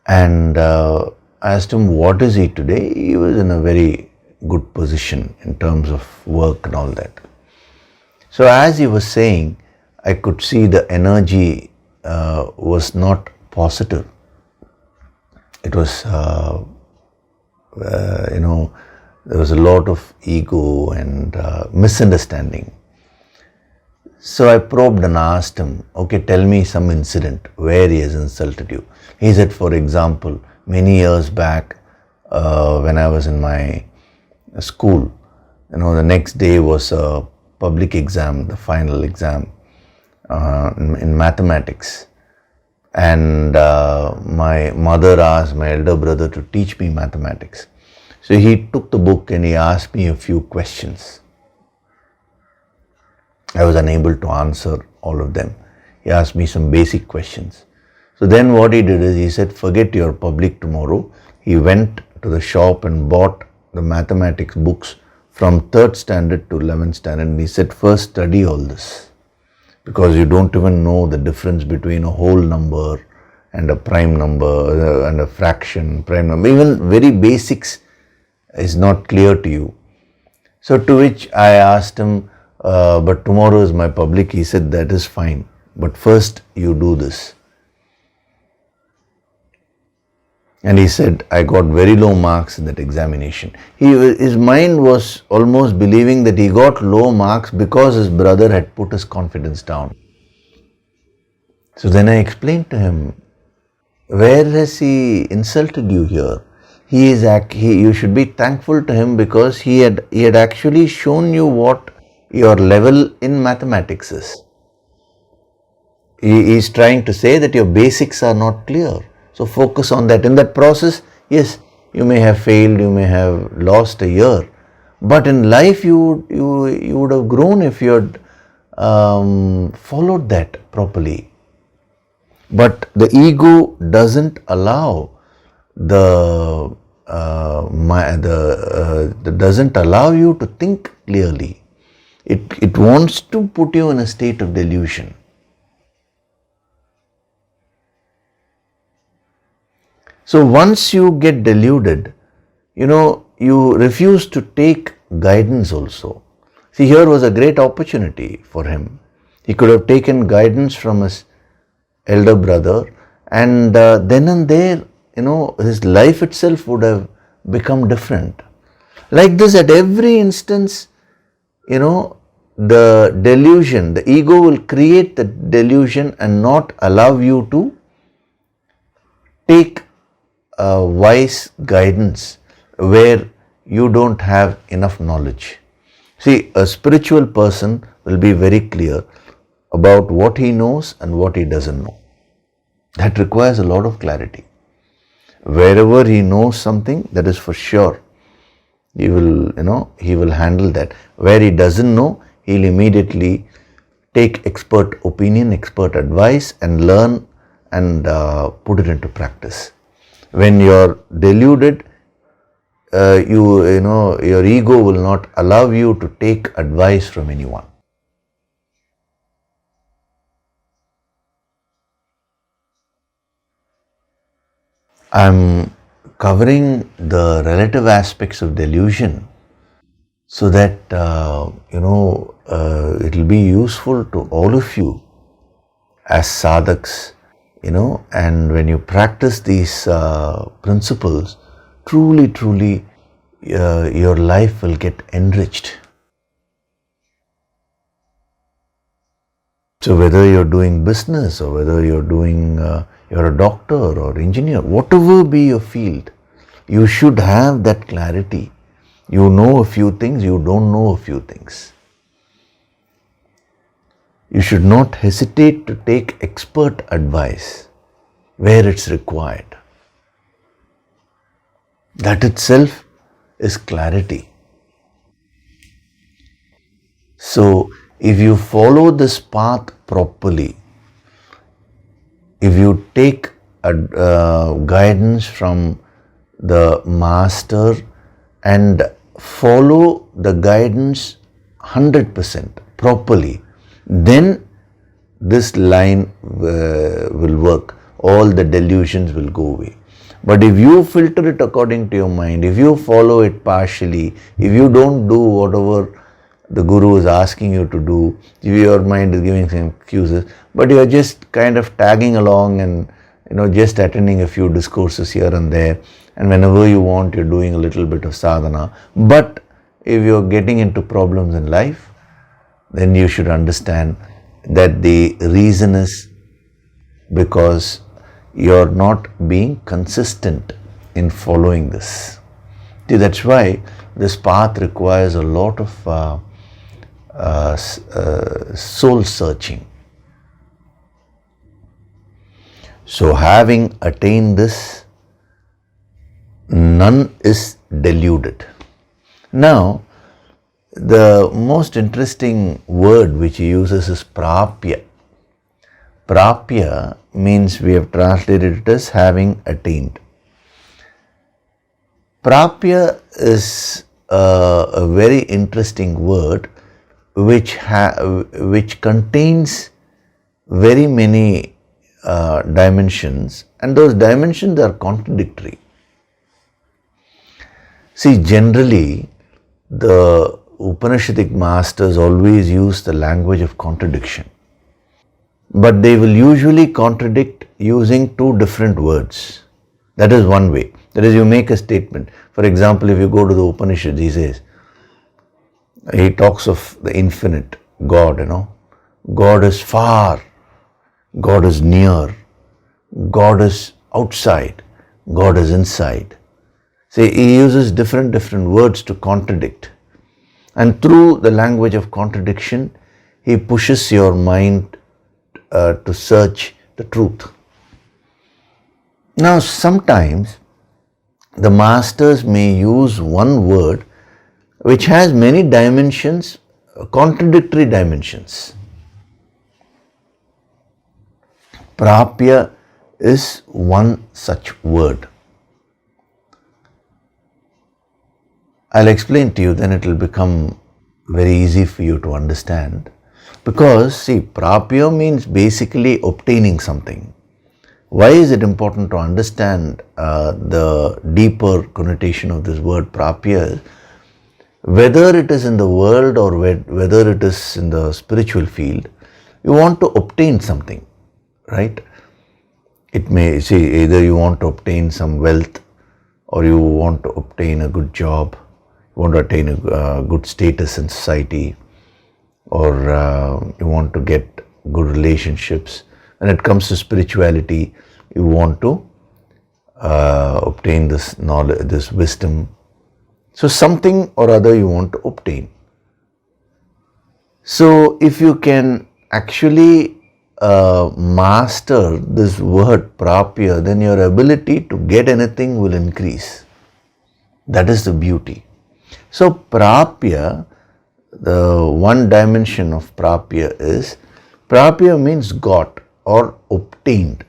And I asked him, what is he today? He was in a very good position in terms of work and all that. So as he was saying, I could see the energy was not positive. It was, there was a lot of ego and misunderstanding. So I probed and asked him, okay, tell me some incident where he has insulted you. He said, for example, many years back when I was in my school, the next day was a public exam, the final exam in mathematics. And my mother asked my elder brother to teach me mathematics. So he took the book and he asked me a few questions. I was unable to answer all of them. He asked me some basic questions. So then what he did is he said, forget your public tomorrow. He went to the shop and bought the mathematics books from 3rd standard to 11th standard. And he said, first study all this. Because you don't even know the difference between a whole number and a prime number and a fraction, prime number. Even very basics is not clear to you. So to which I asked him, but tomorrow is my public. He said, that is fine. But first you do this. And he said, I got very low marks in that examination. His mind was almost believing that he got low marks because his brother had put his confidence down. So then I explained to him, where has he insulted you here? You should be thankful to him because he had actually shown you what your level in mathematics is. He is trying to say that your basics are not clear. So focus on that. In that process, yes, you may have failed, you may have lost a year, but in life you would have grown if you had followed that properly. But the ego doesn't allow doesn't allow you to think clearly. It wants to put you in a state of delusion. So once you get deluded, you refuse to take guidance also. See, here was a great opportunity for him. He could have taken guidance from his elder brother, and then and there, his life itself would have become different. Like this, at every instance, the delusion, the ego will create the delusion and not allow you to take wise guidance where you don't have enough knowledge. See, a spiritual person will be very clear about what he knows and what he doesn't know. That requires a lot of clarity. Wherever he knows something, that is for sure, he will handle that. Where he doesn't know, he'll immediately take expert opinion, expert advice and learn and put it into practice. When you're deluded, your ego will not allow you to take advice from anyone. I'm covering the relative aspects of delusion so that it will be useful to all of you as sadhaks, and when you practice these principles, truly your life will get enriched. So whether you're doing business or whether you're a doctor or engineer, whatever be your field, you should have that clarity. You know a few things, you don't know a few things. You should not hesitate to take expert advice where it's required. That itself is clarity. So, if you follow this path properly, if you take guidance from the master and follow the guidance 100% properly, then this line will work. All the delusions will go away. But if you filter it according to your mind, if you follow it partially, if you don't do whatever the Guru is asking you to do, if your mind is giving some excuses, but you are just kind of tagging along and just attending a few discourses here and there, and whenever you want you're doing a little bit of sadhana, but if you're getting into problems in life, then you should understand that the reason is because you're not being consistent in following this. See, that's why this path requires a lot of soul searching. So having attained this, none is deluded. Now, the most interesting word which he uses is prapya. Prapya means, we have translated it as having attained. Prapya is a very interesting word which contains very many dimensions, and those dimensions are contradictory. See, generally the Upanishadic masters always use the language of contradiction, but they will usually contradict using two different words. That is one way. That is, you make a statement. For example, if you go to the Upanishads, he talks of the infinite God, God is far, God is near, God is outside, God is inside. See, he uses different words to contradict. And through the language of contradiction, he pushes your mind to search the truth. Now, sometimes the masters may use one word which has many dimensions, contradictory dimensions. Prapya is one such word. I'll explain to you, then it will become very easy for you to understand. Because, see, prapya means basically obtaining something. Why is it important to understand the deeper connotation of this word prapya? Whether it is in the world or whether it is in the spiritual field, you want to obtain something, right? It may say either you want to obtain some wealth, or you want to obtain a good job, you want to attain a good status in society, or you want to get good relationships. When it comes to spirituality, you want to obtain this knowledge, this wisdom. So something or other you want to obtain. So if you can actually master this word prapya, then your ability to get anything will increase. That is the beauty. So prapya, the one dimension of prapya means got or obtained.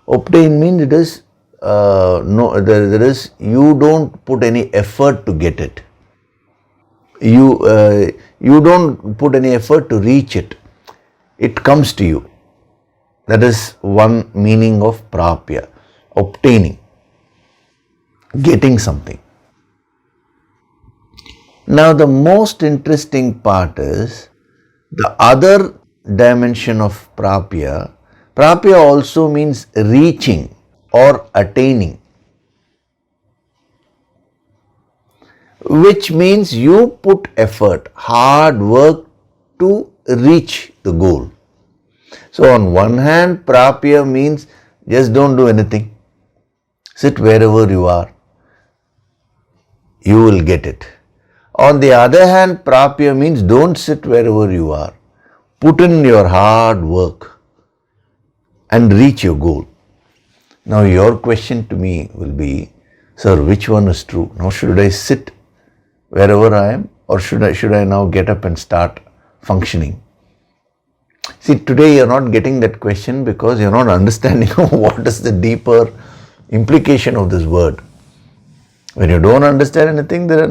Obtained means it is there is, you don't put any effort to get it. You don't put any effort to reach it. It comes to you. That is one meaning of prapya, obtaining, getting something. Now the most interesting part is the other dimension of prapya. Prapya also means reaching or attaining, which means you put effort, hard work to reach the goal. So on one hand, prapya means just don't do anything. Sit wherever you are. You will get it. On the other hand, prapya means don't sit wherever you are. Put in your hard work and reach your goal. Now your question to me will be, sir, which one is true? Now should I sit wherever I am, or should I now get up and start functioning? See, today you're not getting that question because you're not understanding what is the deeper implication of this word. When you don't understand anything, there is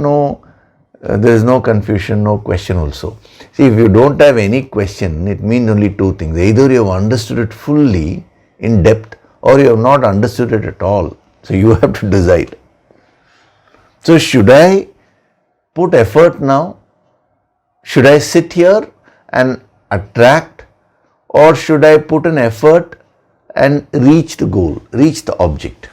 no confusion, no question also. See, if you don't have any question, it means only two things. Either you have understood it fully, in depth, or you have not understood it at all. So you have to decide. So should I put effort now? Should I sit here and attract, or should I put an effort and reach the goal, reach the object?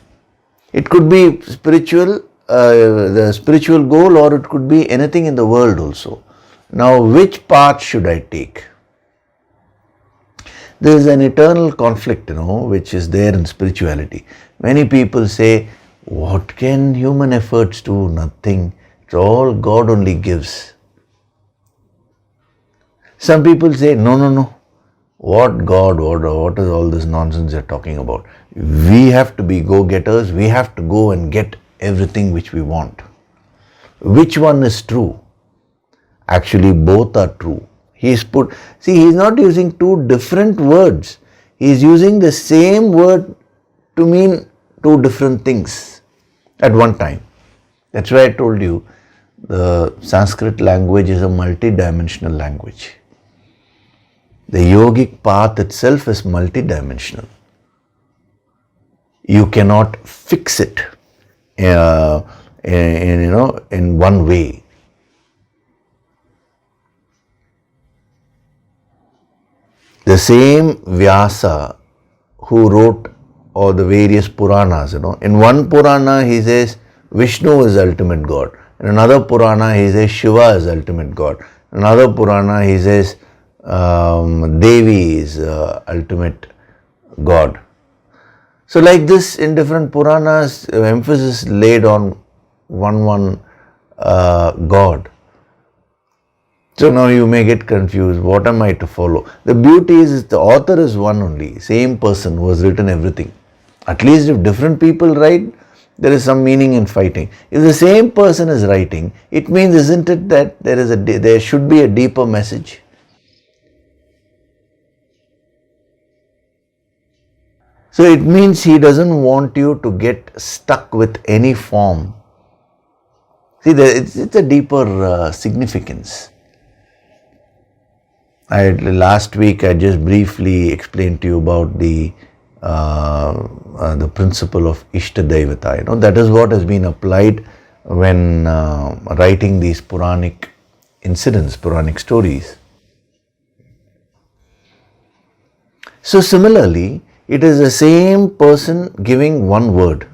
It could be spiritual, the spiritual goal, or it could be anything in the world also. Now, which path should I take? There is an eternal conflict, which is there in spirituality. Many people say, what can human efforts do? Nothing. It's all God only gives. Some people say, no. What God, what is all this nonsense you're talking about? We have to be go-getters. We have to go and get everything which we want. Which one is true? Actually, both are true. He's not using two different words. He's using the same word to mean two different things at one time. That's why I told you the Sanskrit language is a multi-dimensional language. The yogic path itself is multi-dimensional. You cannot fix it in one way. The same Vyasa who wrote all the various Puranas, in one Purana he says Vishnu is ultimate God. In another Purana he says Shiva is ultimate God. In another Purana he says Devi is ultimate God. So like this, in different Puranas, emphasis laid on one God. So now you may get confused, what am I to follow? The beauty is the author is one only, same person who has written everything. At least if different people write, there is some meaning in fighting. If the same person is writing, it means, isn't it, that there should be a deeper message? So it means he doesn't want you to get stuck with any form. See, it's a deeper significance. Last week I just briefly explained to you about the principle of Ishtadaivata. That is what has been applied when writing these Puranic incidents, Puranic stories. So similarly, it is the same person giving one word.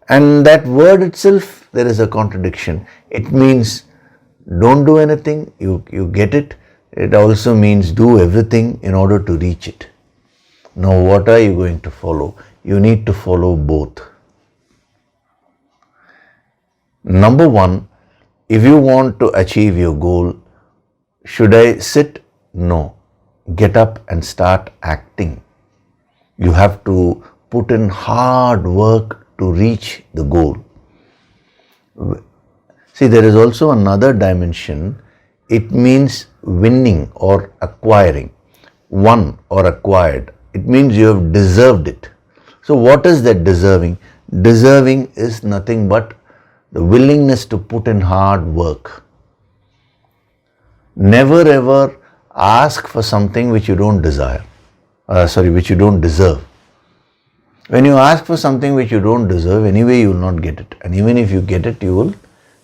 And that word itself, there is a contradiction. It means don't do anything, you get it. It also means do everything in order to reach it. Now what are you going to follow? you need to follow both. Number one, if you want to achieve your goal, should I sit? No. Get up and start acting. You have to put in hard work to reach the goal. See, there is also another dimension. It means winning or acquiring. Won or acquired. It means you have deserved it. So what is that deserving? Deserving is nothing but the willingness to put in hard work. Never ever ask for something which you don't desire. Which you don't deserve. When you ask for something which you don't deserve, anyway you will not get it. And even if you get it, you will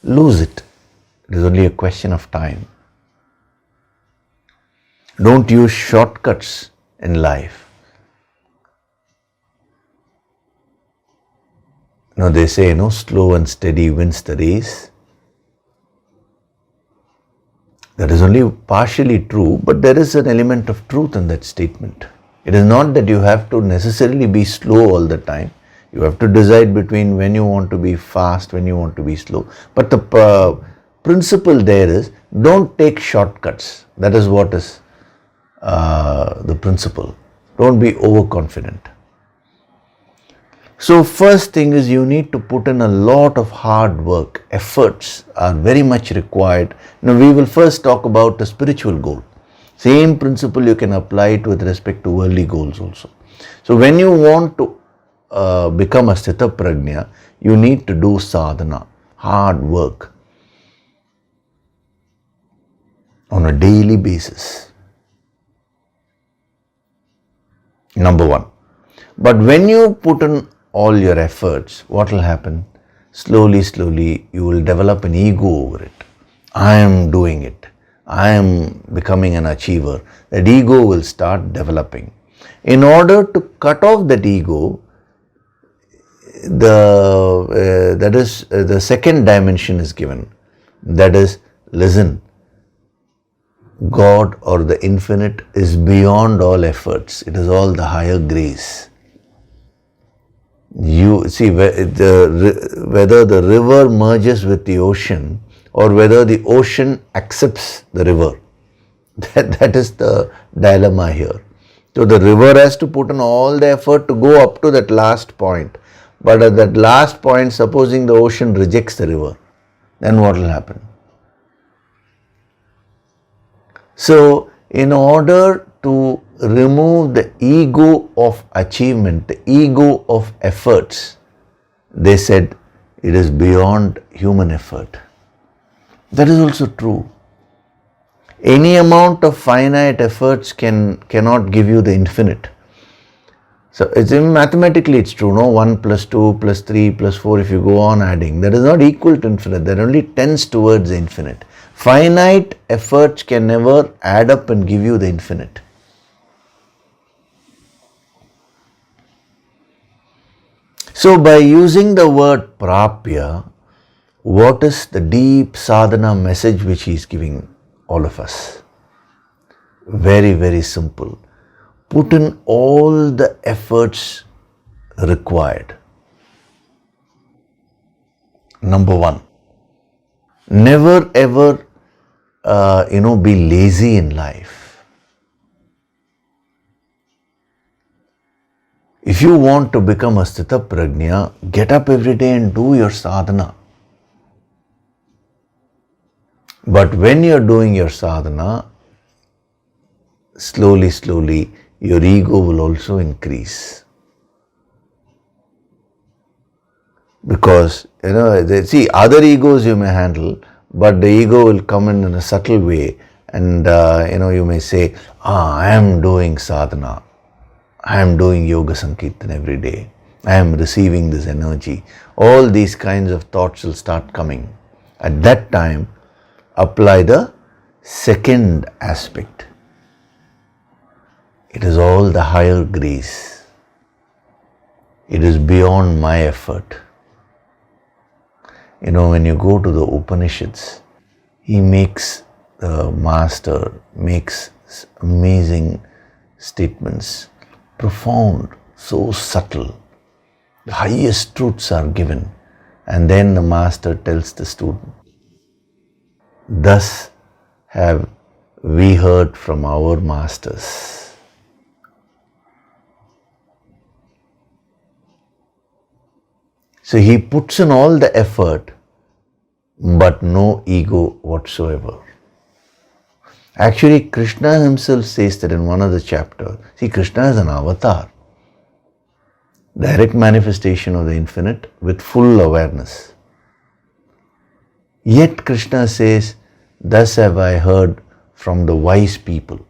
lose it. It is only a question of time. Don't use shortcuts in life. They say, slow and steady wins the race. That is only partially true, but there is an element of truth in that statement. It is not that you have to necessarily be slow all the time. You have to decide between when you want to be fast, when you want to be slow. But the principle there is, don't take shortcuts. That is what is the principle. Don't be overconfident. So first thing is you need to put in a lot of hard work. Efforts are very much required. Now we will first talk about a spiritual goal. Same principle you can apply it with respect to worldly goals also. So when you want to become a Sthita Prajna, you need to do sadhana, hard work on a daily basis. Number one. But when you put in all your efforts, what will happen? Slowly, you will develop an ego over it. I am doing it. I am becoming an achiever. That ego will start developing. In order to cut off that ego, the second dimension is given. That is, listen, God or the infinite is beyond all efforts. It is all the higher grace. You see, whether the river merges with the ocean or whether the ocean accepts the river, that is the dilemma here. So the river has to put in all the effort to go up to that last point. But at that last point, supposing the ocean rejects the river, then what will happen? So in order to remove the ego of achievement, the ego of efforts, they said it is beyond human effort. That is also true. Any amount of finite efforts cannot give you the infinite. So mathematically it's true, 1 plus 2 plus 3 plus 4, if you go on adding, that is not equal to infinite, that only tends towards the infinite. Finite efforts can never add up and give you the infinite. So by using the word prapya, what is the deep sadhana message which he is giving all of us? Very, very simple. Put in all the efforts required. Number one, never ever be lazy in life. If you want to become a Sthita Prajna, get up every day and do your sadhana. But when you are doing your sadhana, slowly, your ego will also increase. Because, other egos you may handle, but the ego will come in a subtle way and, you may say, I am doing sadhana. I am doing yoga sankirtan every day. I am receiving this energy. All these kinds of thoughts will start coming. At that time, apply the second aspect. It is all the higher grace. It is beyond my effort. When you go to the Upanishads, the master makes amazing statements, profound, so subtle, The highest truths are given. And then the master tells the student, thus have we heard from our masters. So he puts in all the effort, but no ego whatsoever. Actually, Krishna himself says that in one of the chapters. See, Krishna is an avatar, direct manifestation of the infinite with full awareness. Yet Krishna says, thus have I heard from the wise people.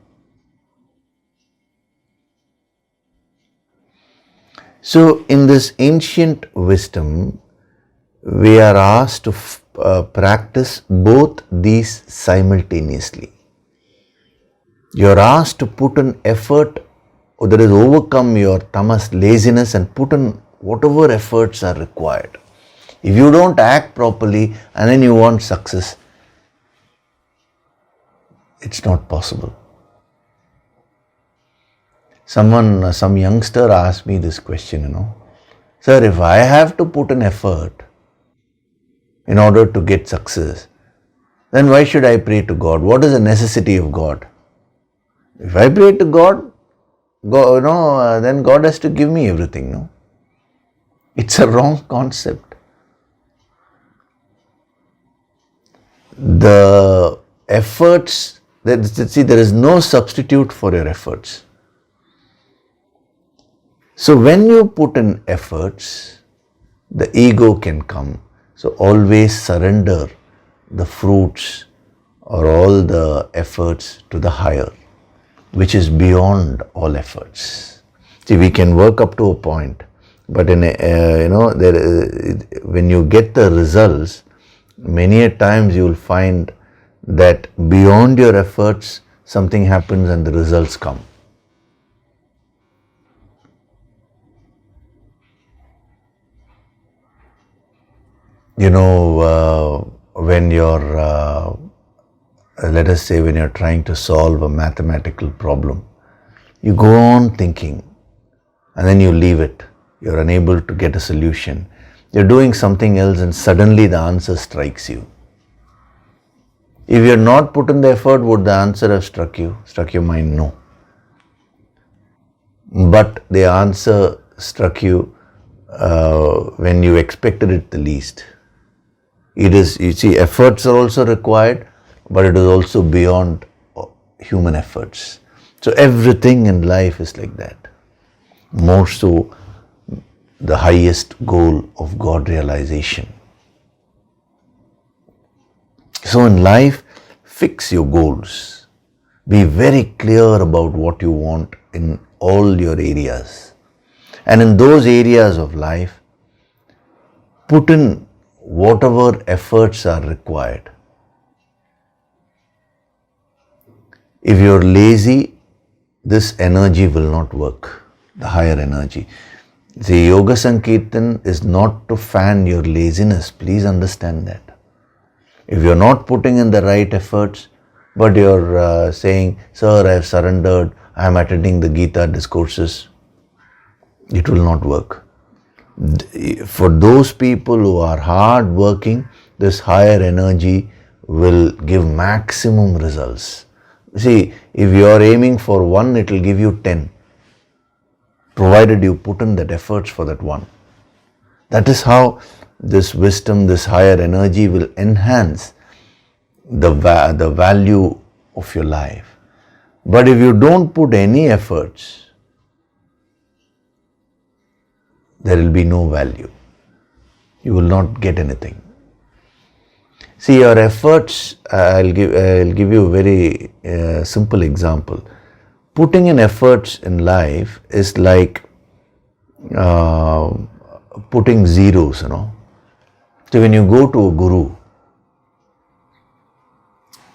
So in this ancient wisdom, we are asked to practice both these simultaneously. You are asked to put an effort, or that is overcome your tamas, laziness, and put in whatever efforts are required. If you don't act properly and then you want success, it's not possible. Some youngster asked me this question, Sir, if I have to put an effort in order to get success, then why should I pray to God? What is the necessity of God? If I pray to God, then God has to give me everything, no? It's a wrong concept. The efforts, there is no substitute for your efforts. So when you put in efforts, the ego can come. So always surrender the fruits or all the efforts to the higher, which is beyond all efforts. See, we can work up to a point, but when you get the results, many a times you will find that beyond your efforts, something happens and the results come. When you're, let us say, when you're trying to solve a mathematical problem, you go on thinking and then you leave it. You're unable to get a solution. You're doing something else and suddenly the answer strikes you. If you're not put in the effort, would the answer have struck your mind? No. But the answer struck you when you expected it the least. Efforts are also required, but it is also beyond human efforts. So everything in life is like that. More so, the highest goal of God realization. So in life, fix your goals. Be very clear about what you want in all your areas. And in those areas of life, put in whatever efforts are required. If you're lazy, this energy will not work, the higher energy. The Yoga Sankirtan is not to fan your laziness. Please understand that. If you're not putting in the right efforts, but you're saying, Sir, I have surrendered, I am attending the Gita discourses, it will not work. For those people who are hard working, this higher energy will give maximum results. See, if you are aiming for 1, it will give you 10, provided you put in that efforts for that 1. That is how this wisdom, this higher energy will enhance the value of your life. But if you don't put any efforts, there will be no value. You will not get anything. See, your efforts, I'll give you a very simple example. Putting in efforts in life is like putting zeros, So when you go to a guru,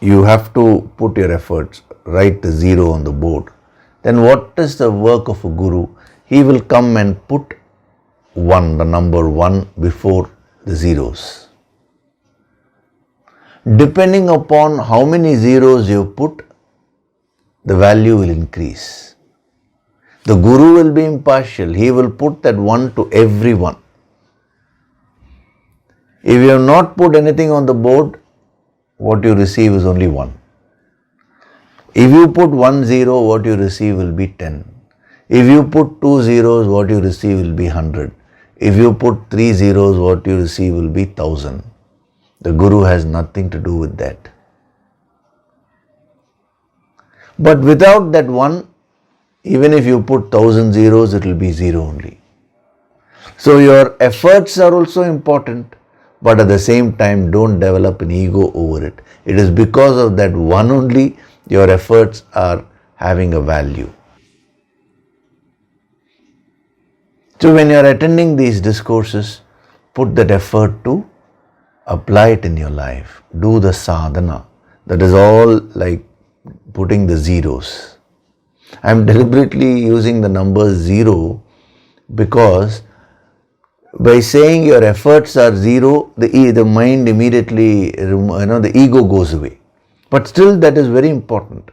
you have to put your efforts, write the 0 on the board. Then what is the work of a guru? He will come and put 1, the number 1 before the zeros. Depending upon how many zeros you put, the value will increase. The Guru will be impartial. He will put that 1 to everyone. If you have not put anything on the board, what you receive is only 1. If you put 1 0, what you receive will be 10. If you put 2 zeros, what you receive will be 100. If you put 3 zeros, what you receive will be 1000. The Guru has nothing to do with that. But without that 1, even if you put 1000 zeros, it will be 0 only. So your efforts are also important, but at the same time, don't develop an ego over it. It is because of that 1 only your efforts are having a value. So when you are attending these discourses, put that effort to apply it in your life. Do the sadhana. That is all like putting the zeros. I am deliberately using the number 0 because by saying your efforts are 0, the mind immediately, the ego goes away. But still that is very important.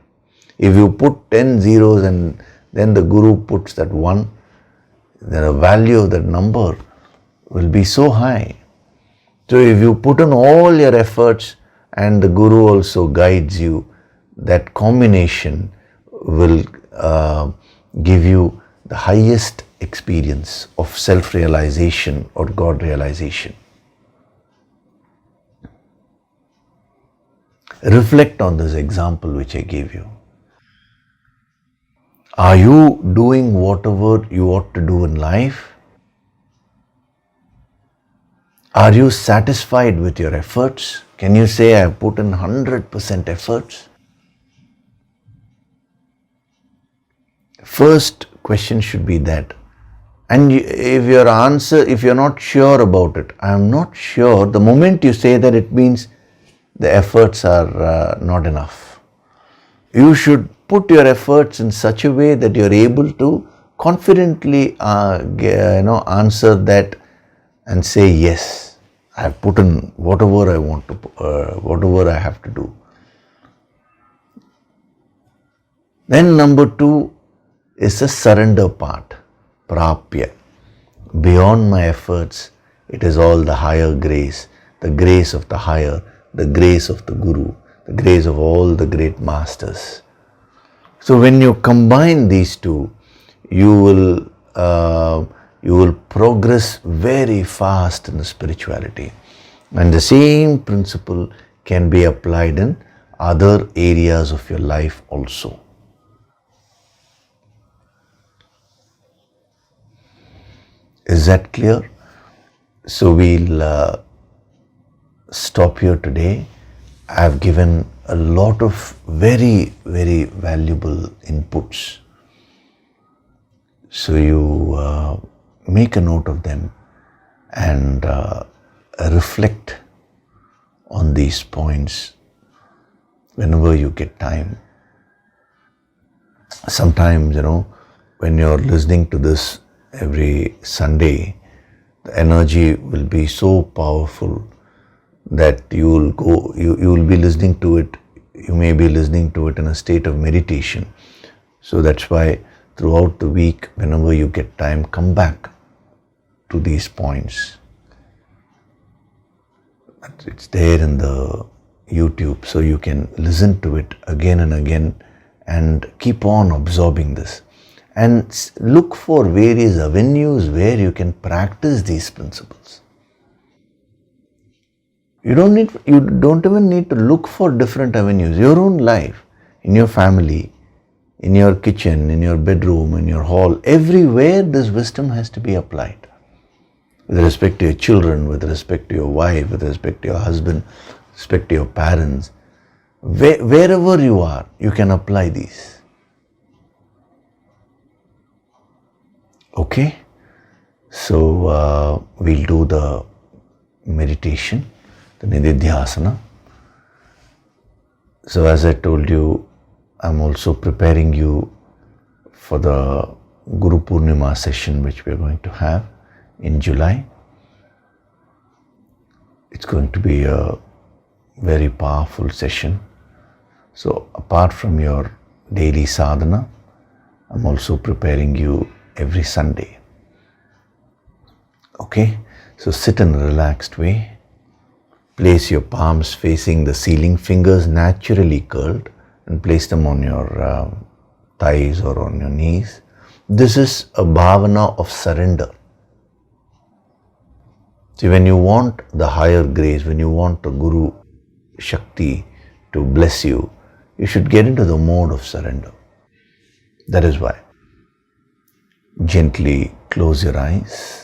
If you put 10 zeros and then the Guru puts that 1, then the value of that number will be so high. So if you put in all your efforts and the Guru also guides you, that combination will give you the highest experience of self-realization or God realization. Reflect on this example which I gave you. Are you doing whatever you ought to do in life? Are you satisfied with your efforts? Can you say, I have put in 100% efforts? First question should be that. And if your answer, if you're not sure about it, I am not sure, the moment you say that, it means the efforts are not enough. You should put your efforts in such a way that you're able to confidently answer that and say, yes, I have put in whatever I want to, whatever I have to do. Then number 2 is the surrender part, prapya. Beyond my efforts, it is all the higher grace, the grace of the higher, the grace of the Guru, the grace of all the great masters. So when you combine these two, you will progress very fast in the spirituality. And the same principle can be applied in other areas of your life also. Is that clear? So we'll stop here today. I have given a lot of very, very valuable inputs. So you make a note of them and reflect on these points whenever you get time. Sometimes, when you're listening to this every Sunday, the energy will be so powerful that you will be listening to it. You may be listening to it in a state of meditation. So that's why throughout the week, whenever you get time, come back to these points. It's there in the YouTube, so you can listen to it again and again and keep on absorbing this. And look for various avenues where you can practice these principles. You don't even need to look for different avenues. Your own life, in your family, in your kitchen, in your bedroom, in your hall, everywhere this wisdom has to be applied. With respect to your children, with respect to your wife, with respect to your husband, with respect to your parents, wherever you are, you can apply these. Okay? So we'll do the meditation, the Nididhyasana. So as I told you, I'm also preparing you for the Guru Purnima session which we are going to have in July. It's going to be a very powerful session. So apart from your daily sadhana, I'm also preparing you every Sunday. Okay? So sit in a relaxed way. Place your palms facing the ceiling, fingers naturally curled, and place them on your thighs or on your knees. This is a bhavana of surrender. See, when you want the higher grace, when you want the Guru Shakti to bless you, you should get into the mode of surrender. That is why. Gently close your eyes.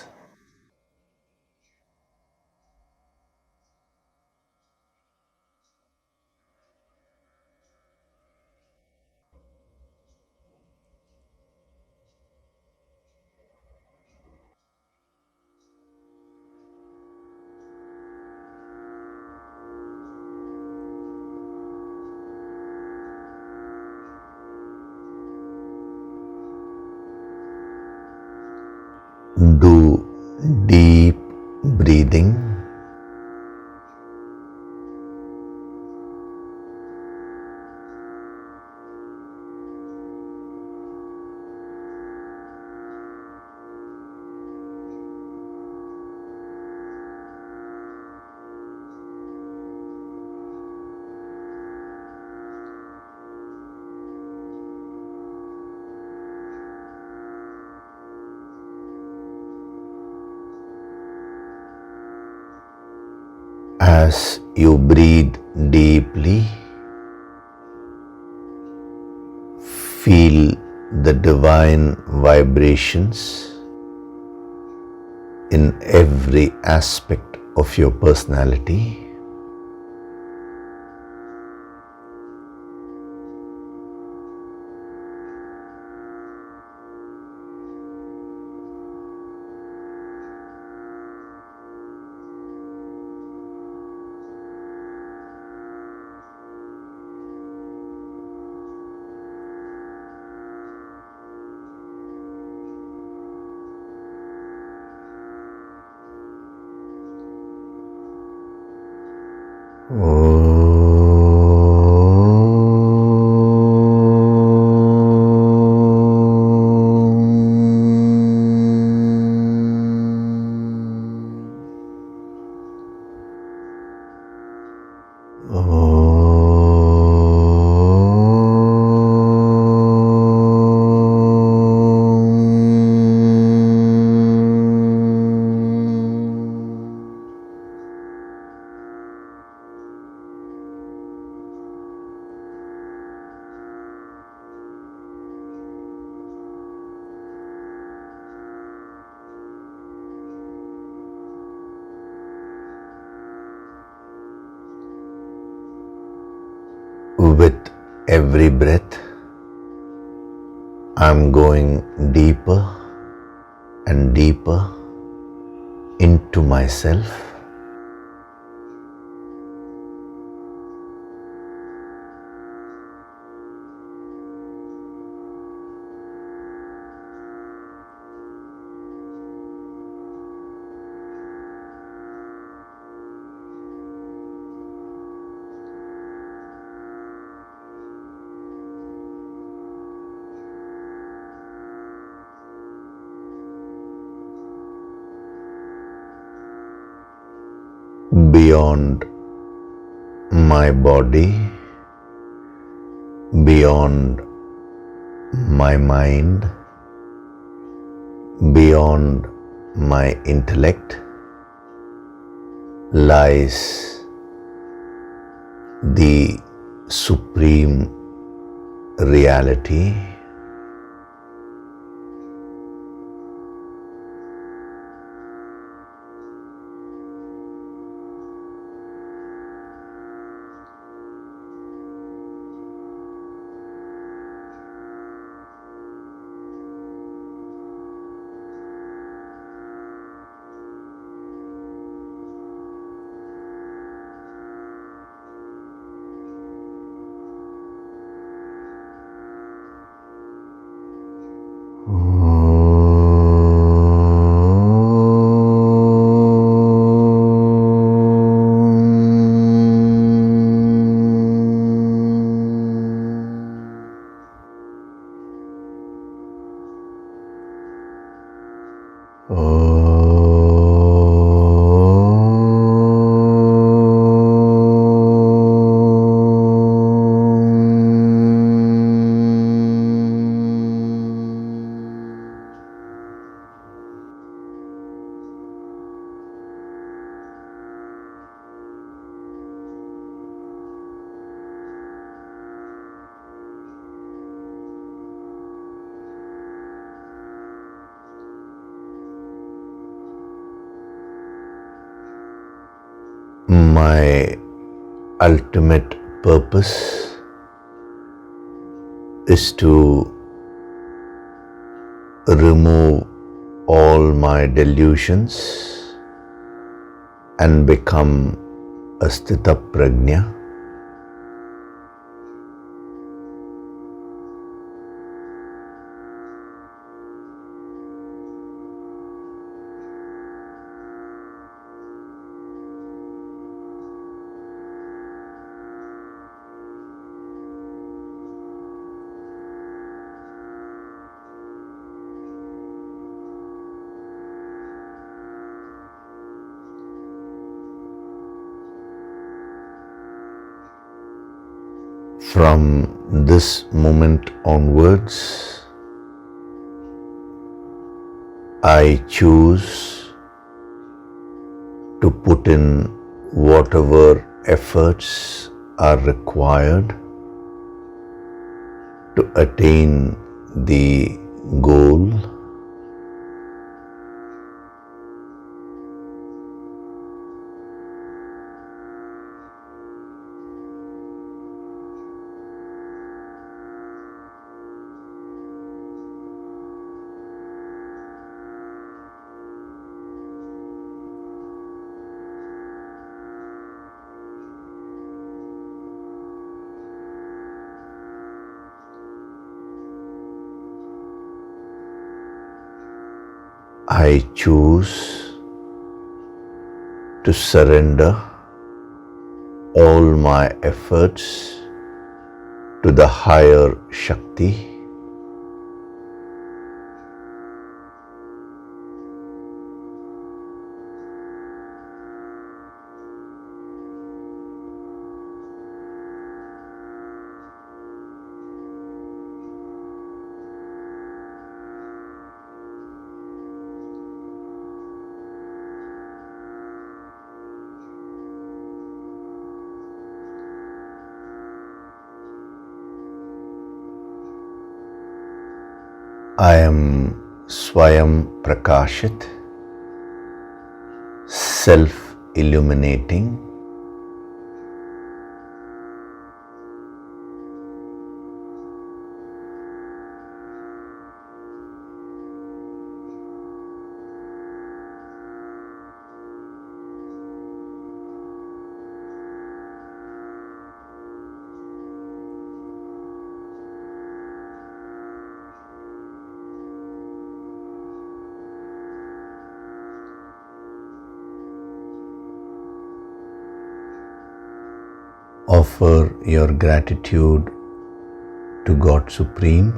Do deep breathing. As you breathe deeply, feel the divine vibrations in every aspect of your personality. With every breath, I'm going deeper and deeper into myself. Beyond my body, beyond my mind, beyond my intellect lies the supreme reality. my ultimate purpose is to remove all my delusions and become a sthita prajna. From this moment onwards, I choose to put in whatever efforts are required to attain the goal. I choose to surrender all my efforts to the higher Shakti. I am Swayam Prakashit, self-illuminating. Offer your gratitude to God Supreme.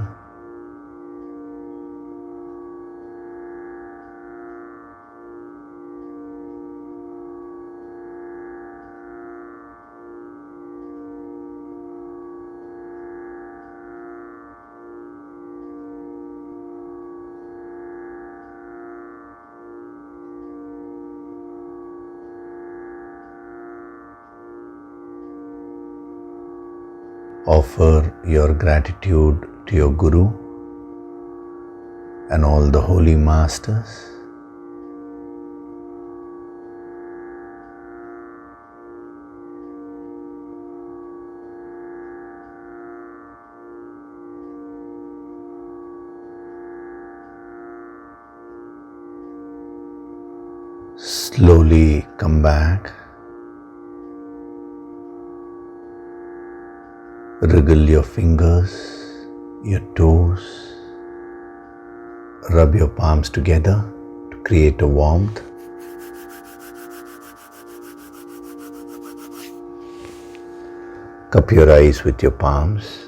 Offer your gratitude to your Guru and all the holy masters. Slowly come back. Wriggle your fingers, your toes, rub your palms together to create a warmth. Cup your eyes with your palms.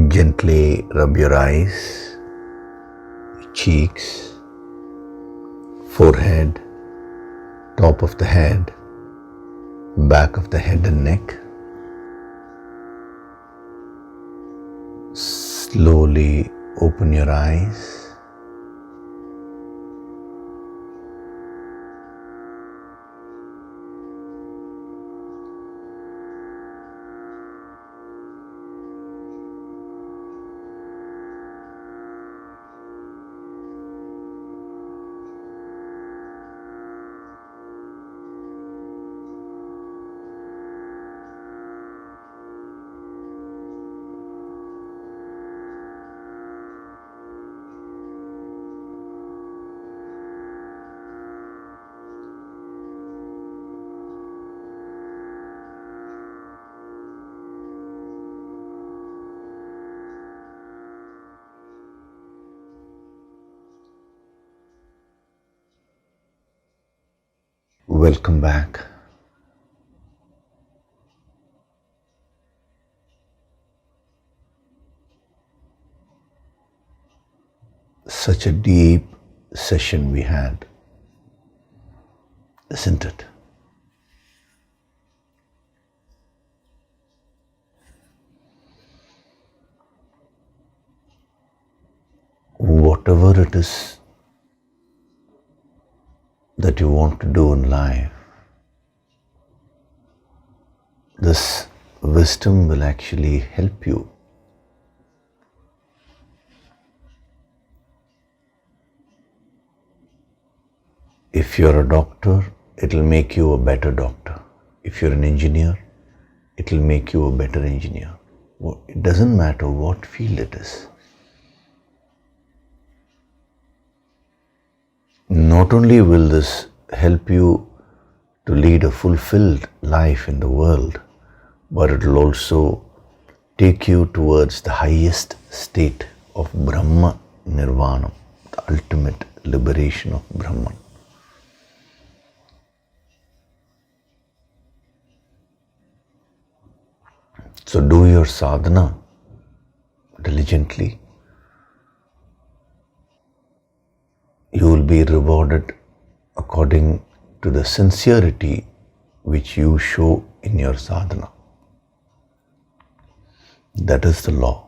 Gently rub your eyes, cheeks, forehead, top of the head, back of the head and neck. Slowly open your eyes. Welcome back. Such a deep session we had, isn't it? Whatever it is that you want to do in life, this wisdom will actually help you. If you're a doctor, it'll make you a better doctor. If you're an engineer, it'll make you a better engineer. It doesn't matter what field it is. Not only will this help you to lead a fulfilled life in the world, but it will also take you towards the highest state of Brahma Nirvana, the ultimate liberation of Brahman. So do your sadhana diligently. You will be rewarded according to the sincerity which you show in your sadhana. That is the law.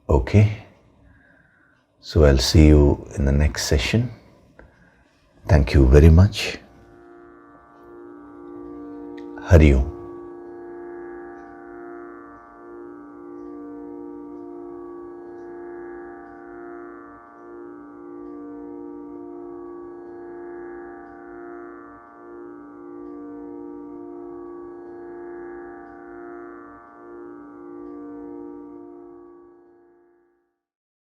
Okay? So I'll see you in the next session. Thank you very much. Hari Om.